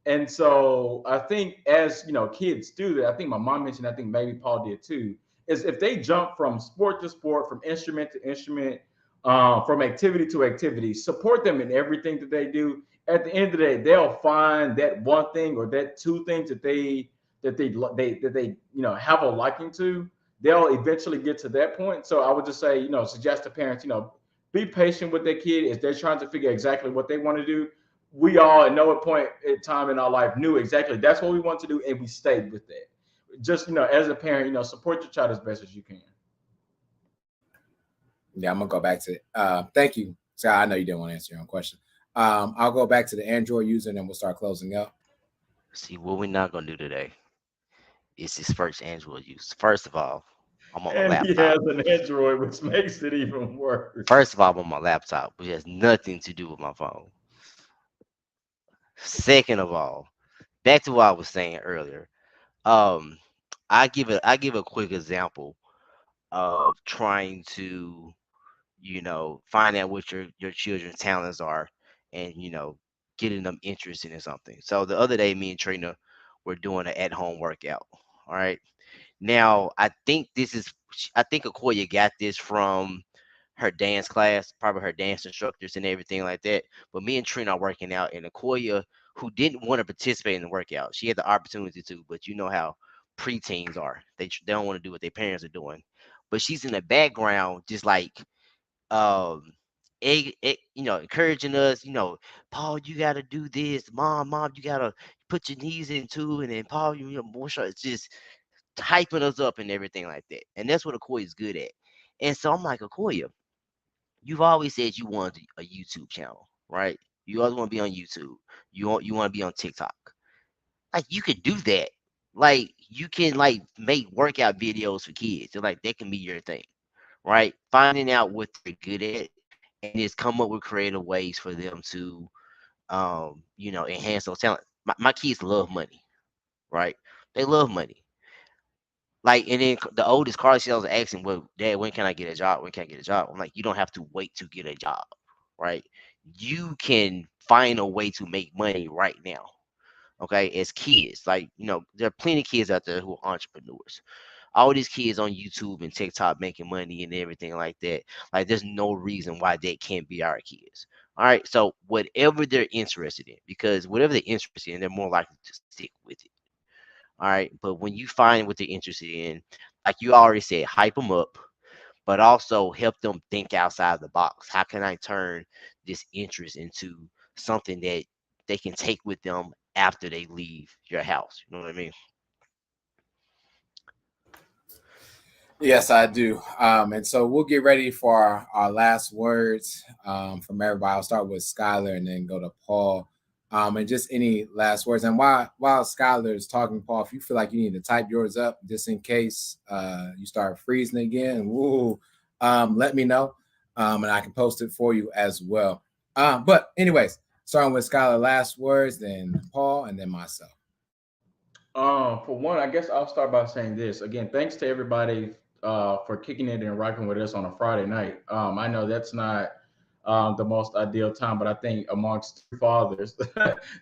And so I think as kids do that. I think my mom mentioned. I think maybe Paul did too. Is if they jump from sport to sport, from instrument to instrument, from activity to activity, support them in everything that they do. At the end of the day, they'll find that one thing or that two things that they have a liking to. They'll eventually get to that point. So I would just say, suggest to parents, be patient with their kid as they're trying to figure exactly what they want to do. We all at no point in time in our life knew exactly that's what we want to do, and we stayed with that. Just as a parent, support your child as best as you can. Yeah, I'm gonna go back to it. Thank you. So I know you didn't want to answer your own question. I'll go back to the Android user and then we'll start closing up. See, what we're not gonna do today is his first Android use. First of all, I'm on my And he laptop. has an Android, which makes it even worse. First of all, I'm on my laptop, which has nothing to do with my phone. Second of all, back to what I was saying earlier. Um, I give a quick example of trying to, find out what your children's talents are, and getting them interested in something. So the other day, me and Trina were doing an at-home workout. All right. Now, I think Akoya got this from her dance class, probably her dance instructors and everything like that. But me and Trina are working out, and Akoya, who didn't want to participate in the workout, she had the opportunity to, but you know how preteens are. They don't want to do what their parents are doing. But she's in the background, just like um encouraging us, Paul, you gotta do this, mom, you gotta put your knees into, and then Paul, more sure it's just hyping us up and everything like that. And that's what Akoya is good at. And so I'm like, Akoya, you've always said you want a YouTube channel, right? You always want to be on YouTube. You want to be on TikTok. Like, you could do that, Like you can like make workout videos for kids. So like that can be your thing, right? Finding out what they're good at and just come up with creative ways for them to enhance those talents. My kids love money, right? They love money. Like, and then the oldest Carly, she was asking, "Well, Dad, when can I get a job? When can I get a job?" I'm like, "You don't have to wait to get a job, right? You can find a way to make money right now." Okay, as kids, like there are plenty of kids out there who are entrepreneurs. All these kids on YouTube and TikTok making money and everything like that. Like, there's no reason why that can't be our kids. All right, so whatever they're interested in, because whatever they're interested in, they're more likely to stick with it. All right. But when you find what they're interested in, like you already said, hype them up, but also help them think outside the box. How can I turn this interest into something that they can take with them after they leave your house? You know what I mean? Yes, I do. And so we'll get ready for our last words from everybody. I'll start with Skylar and then go to Paul. And just any last words. And while Skylar is talking, Paul, if you feel like you need to type yours up just in case you start freezing again, let me know. And I can post it for you as well. But anyways, starting with Skylar, last words, then Paul, and then myself. For one, I guess I'll start by saying this again. Thanks to everybody for kicking it and rocking with us on a Friday night. I know that's not the most ideal time, but I think amongst two fathers,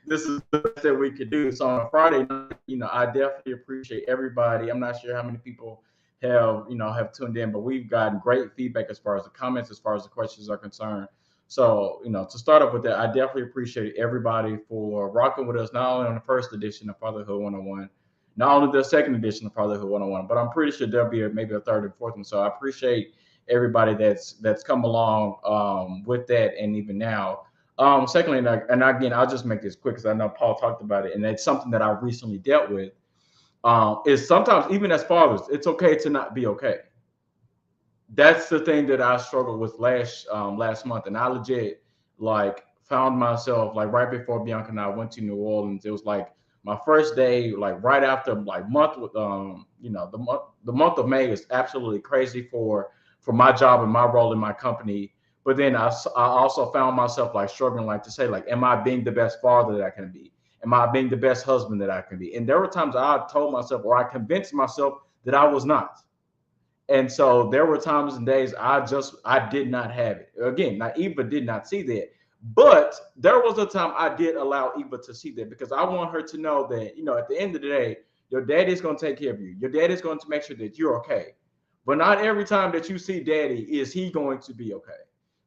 this is the best that we could do. So on a Friday night, I definitely appreciate everybody. I'm not sure how many people have tuned in, but we've gotten great feedback as far as the comments, as far as the questions are concerned. So, to start off with that, I definitely appreciate everybody for rocking with us, not only on the first edition of Fatherhood 101, not only the second edition of Fatherhood 101, but I'm pretty sure there'll be maybe a third and fourth one. So I appreciate everybody that's come along with that, and even now. Secondly, and again, I'll just make this quick because I know Paul talked about it, and it's something that I recently dealt with. Is sometimes even as fathers, it's okay to not be okay. That's the thing that I struggled with last month, and I legit like found myself like right before Bianca and I went to New Orleans. It was like my first day, like right after like month with the month of May is absolutely crazy for my job and my role in my company. But then I also found myself like struggling like to say like, am I being the best father that I can be? Am I being the best husband that I can be? And there were times I told myself or I convinced myself that I was not. And so there were times and days I did not have it. Again, now Eva did not see that. But there was a time I did allow Eva to see that because I want her to know that, at the end of the day, your daddy's going to take care of you. Your daddy's going to make sure that you're okay. But not every time that you see daddy is he going to be okay.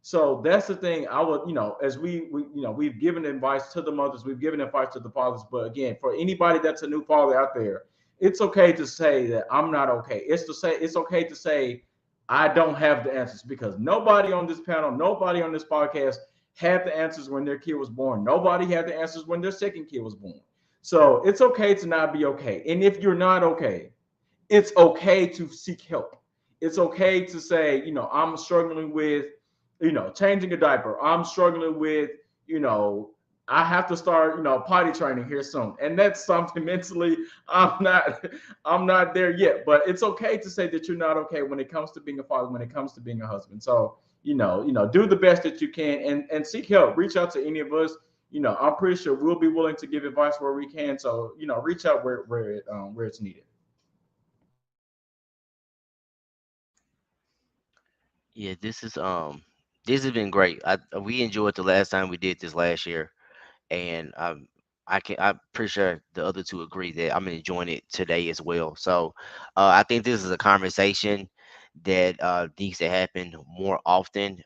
So that's the thing. I would, as we've given advice to the mothers, we've given advice to the fathers. But again, for anybody that's a new father out there, it's okay to say that I'm not okay. It's okay to say I don't have the answers because nobody on this panel, nobody on this podcast had the answers when their kid was born. Nobody had the answers when their second kid was born. So it's okay to not be okay. And if you're not okay, it's okay to seek help. It's okay to say, I'm struggling with, changing a diaper. I'm struggling with, you know, I have to start, potty training here soon. And that's something mentally I'm not I'm not there yet. But it's okay to say that you're not okay when it comes to being a father, when it comes to being a husband. So, do the best that you can and seek help. Reach out to any of us. I'm pretty sure we'll be willing to give advice where we can. So, reach out where it's needed. Yeah, this has been great. We enjoyed the last time we did this last year, and I'm pretty sure the other two agree that I'm enjoying it today as well. So I think this is a conversation that needs to happen more often.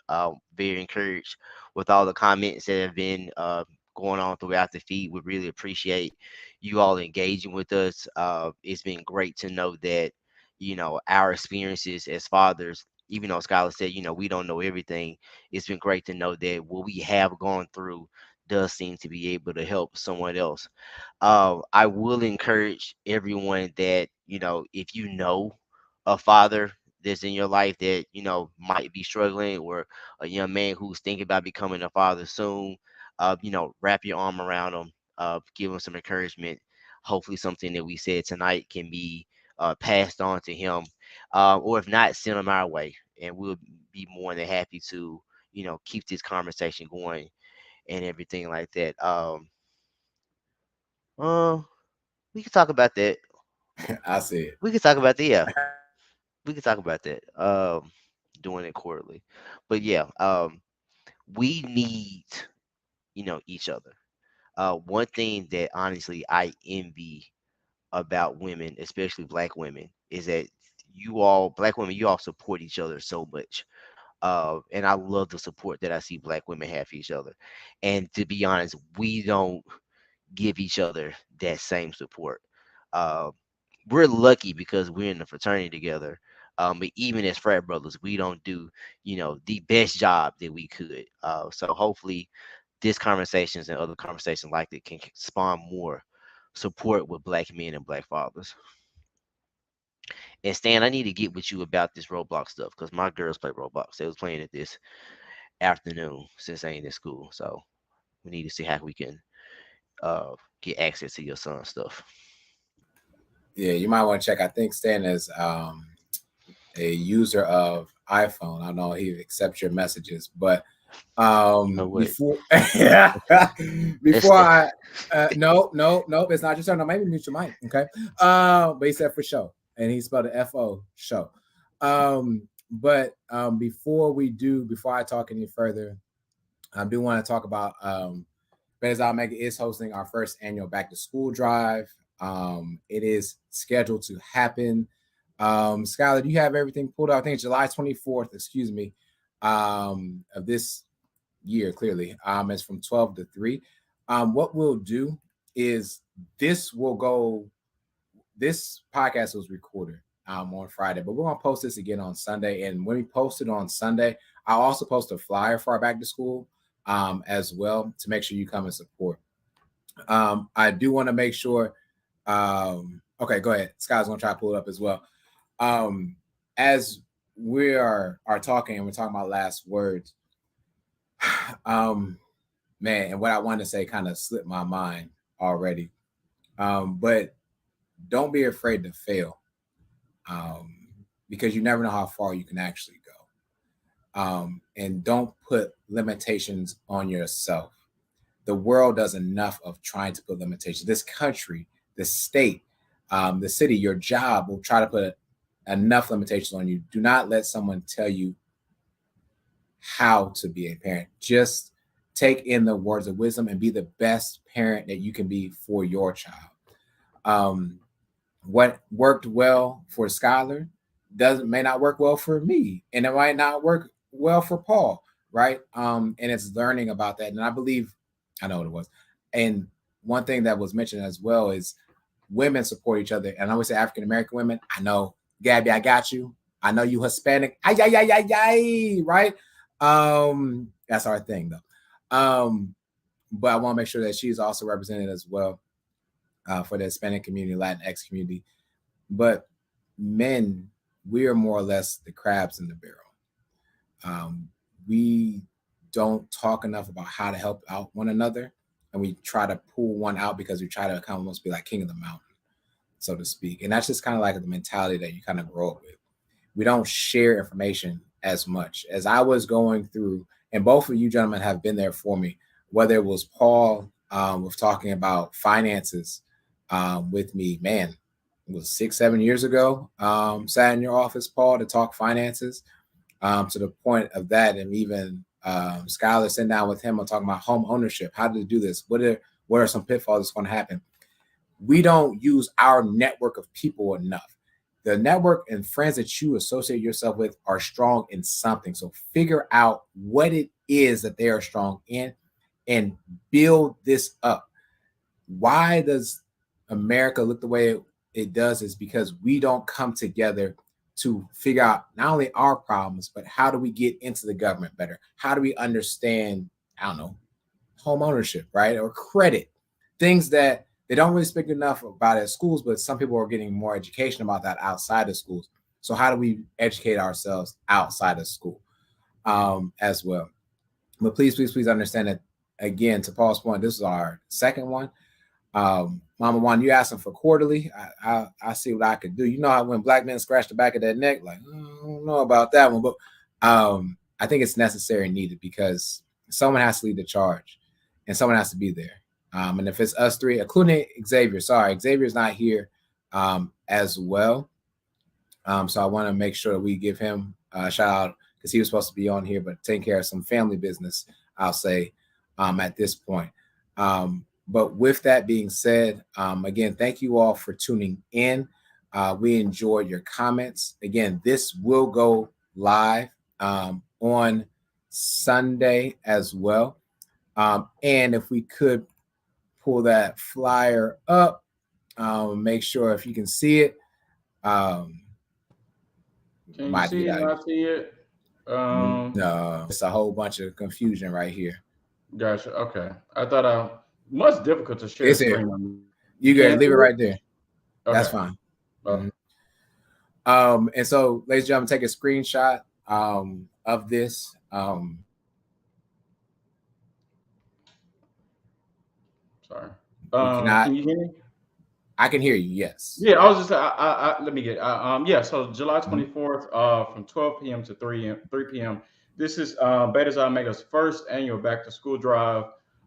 Very encouraged with all the comments that have been going on throughout the feed. We really appreciate you all engaging with us. It's been great to know that our experiences as fathers, even though Skylar said we don't know everything. It's been great to know that what we have gone through does seem to be able to help someone else. I will encourage everyone that, if you know a father that's in your life that, might be struggling, or a young man who's thinking about becoming a father soon, wrap your arm around them, give them some encouragement. hopefully something that we said tonight can be passed on to him, or if not, send him our way, and we'll be more than happy to, keep this conversation going and everything like that. Uh, we can talk about that. I see it. We can talk about that. Yeah, we can talk about that. Doing it quarterly, but yeah, we need, each other. One thing that honestly I envy about women, especially black women, is that you all, black women, you all support each other so much. And I love the support that I see black women have for each other. And to be honest, we don't give each other that same support. Uh, we're lucky because we're in the fraternity together. But even as frat brothers, we don't do, the best job that we could. So hopefully, this conversations and other conversations like it can spawn more support with black men and black fathers. And Stan, I need to get with you about this Roblox stuff because my girls play Roblox. They was playing it this afternoon since I ain't in school. So we need to see how we can uh get access to your son's stuff. Yeah, you might want to check. I think Stan is a user of iPhone. I don't know if he accepts your messages, but No way. before It's before I no, it's not your turn. No, maybe mute your mic. Okay. But he said for show, and he spelled it FO show. But before I talk any further, I do want to talk about Bez Almega is hosting our first annual back to school drive. It is scheduled to happen. Skylar, do you have everything pulled out? I think it's July 24th, excuse me, of this year, clearly. It's from 12 to 3. What we'll do is this podcast was recorded on Friday, but we're going to post this again on Sunday. And when we post it on Sunday, I'll also post a flyer for our back to school as well to make sure you come and support. I do want to make sure. Okay, go ahead. Sky's going to try to pull it up as well. As we are talking and we're talking about last words, man, and what I wanted to say kind of slipped my mind already. But don't be afraid to fail, because you never know how far you can actually go. And don't put limitations on yourself. The world does enough of trying to put limitations. This country, the state, the city, your job will try to put enough limitations on you. Do not let someone tell you how to be a parent. Just take in the words of wisdom and be the best parent that you can be for your child. What worked well for Skylar may not work well for me, and it might not work well for Paul, right? And it's learning about that. And I know what it was. And one thing that was mentioned as well is women support each other. And I always say African American women. I know, Gabby, I got you. I know you Hispanic. Ay, ay, ay, ay, ay, right? That's our thing though. But I want to make sure that she's also represented as well for the Hispanic community, Latinx community. But men, we are more or less the crabs in the barrel. We don't talk enough about how to help out one another, and we try to pull one out because we try to kind of almost be like king of the mountain, so to speak. And that's just kind of like the mentality that you kind of grow up with. We don't share information as much as I was going through, and both of you gentlemen have been there for me, whether it was Paul with talking about finances with me, man, it was 6-7 years ago, sat in your office, Paul, to talk finances, to the point of that. And even Skylar sitting down with him and talking about home ownership, how to do this, what are some pitfalls that's going to happen. We don't use our network of people enough. The network and friends that you associate yourself with are strong in something. So figure out what it is that they are strong in and build this up. Why does America look the way it does is because we don't come together to figure out not only our problems, but how do we get into the government better? How do we understand, I don't know, home ownership, right? Or credit, things that they don't really speak enough about at schools, but some people are getting more education about that outside of schools. So how do we educate ourselves outside of school as well? But please, please, please understand that, again, to Paul's point, this is our second one. Mama Juan, you asking for quarterly? I see what I could do. You know how when black men scratch the back of their neck, like I don't know about that one, but I think it's necessary and needed because someone has to lead the charge, and someone has to be there. And if it's us three, including Xavier, sorry, Xavier's not here as well. So I want to make sure we give him a shout out because he was supposed to be on here, but taking care of some family business, I'll say, at this point. But with that being said, again, thank you all for tuning in. We enjoyed your comments. Again, this will go live on Sunday as well. And if we could pull that flyer up, make sure if you can see it. Can you see it? I see it. No, it's a whole bunch of confusion right here. Gotcha. Okay. I thought much difficult to share It's screen. here. You can leave it right there. Okay. That's fine. And so, ladies and gentlemen, take a screenshot of this. Sorry. Can you hear me? I can hear you. Yes. Yeah, I was just. Let me get. Yeah. So July 24th, from 12 p.m. to 3 p.m. This is Betas Omega's first annual back to school drive.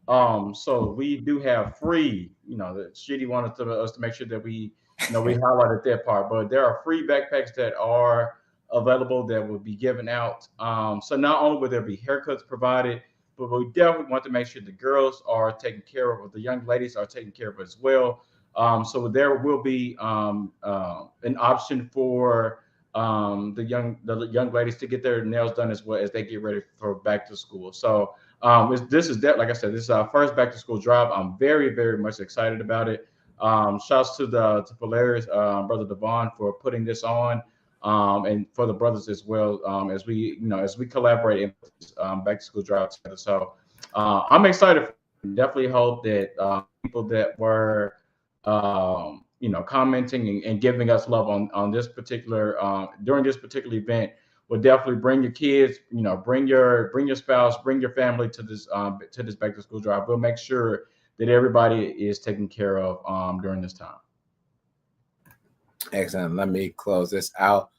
So we do have free. You know, the Sheedy wanted us to make sure that we highlighted that part. But there are free backpacks that are available that will be given out. So not only will there be haircuts provided, but we definitely want to make sure the girls are taken care of, or the young ladies are taken care of as well. So there will be an option for the young ladies to get their nails done as well as they get ready for back to school. So this is that, like I said, this is our first back to school drive. I'm very, very much excited about it. Shouts to Polarius, brother Devon, for putting this on, and for the brothers as well, as we collaborate in this back to school drive together. So I'm excited. Definitely hope that people that were commenting and giving us love on this particular during this particular event will definitely bring your kids, bring your spouse, bring your family to this back to school drive. We'll make sure that everybody is taken care of during this time. Excellent. Let me close this out.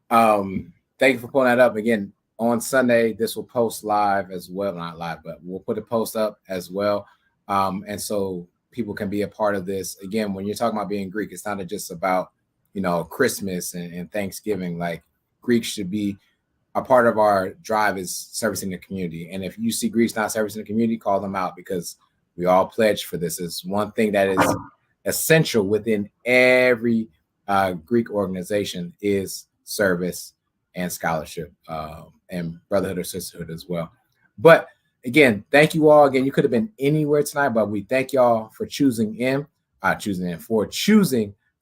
Thank you for pulling that up again. On Sunday, this will post live as well. Not live, but we'll put a post up as well. And so people can be a part of this. Again, when you're talking about being Greek, it's not just about, Christmas and Thanksgiving. Like, Greeks should be a part of our drive is servicing the community. And if you see Greeks not servicing the community, call them out, because we all pledge for this. It's one thing that is essential within every Greek organization is service and scholarship, and brotherhood or sisterhood as well. But again, thank you all. Again, you could have been anywhere tonight, but we thank y'all for choosing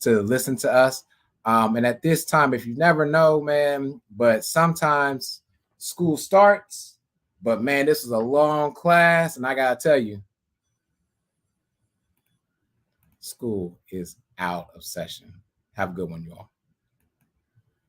to listen to us. And at this time, if you never know, man, but sometimes school starts, but man, this is a long class. And I got to tell you, school is out of session. Have a good one, y'all.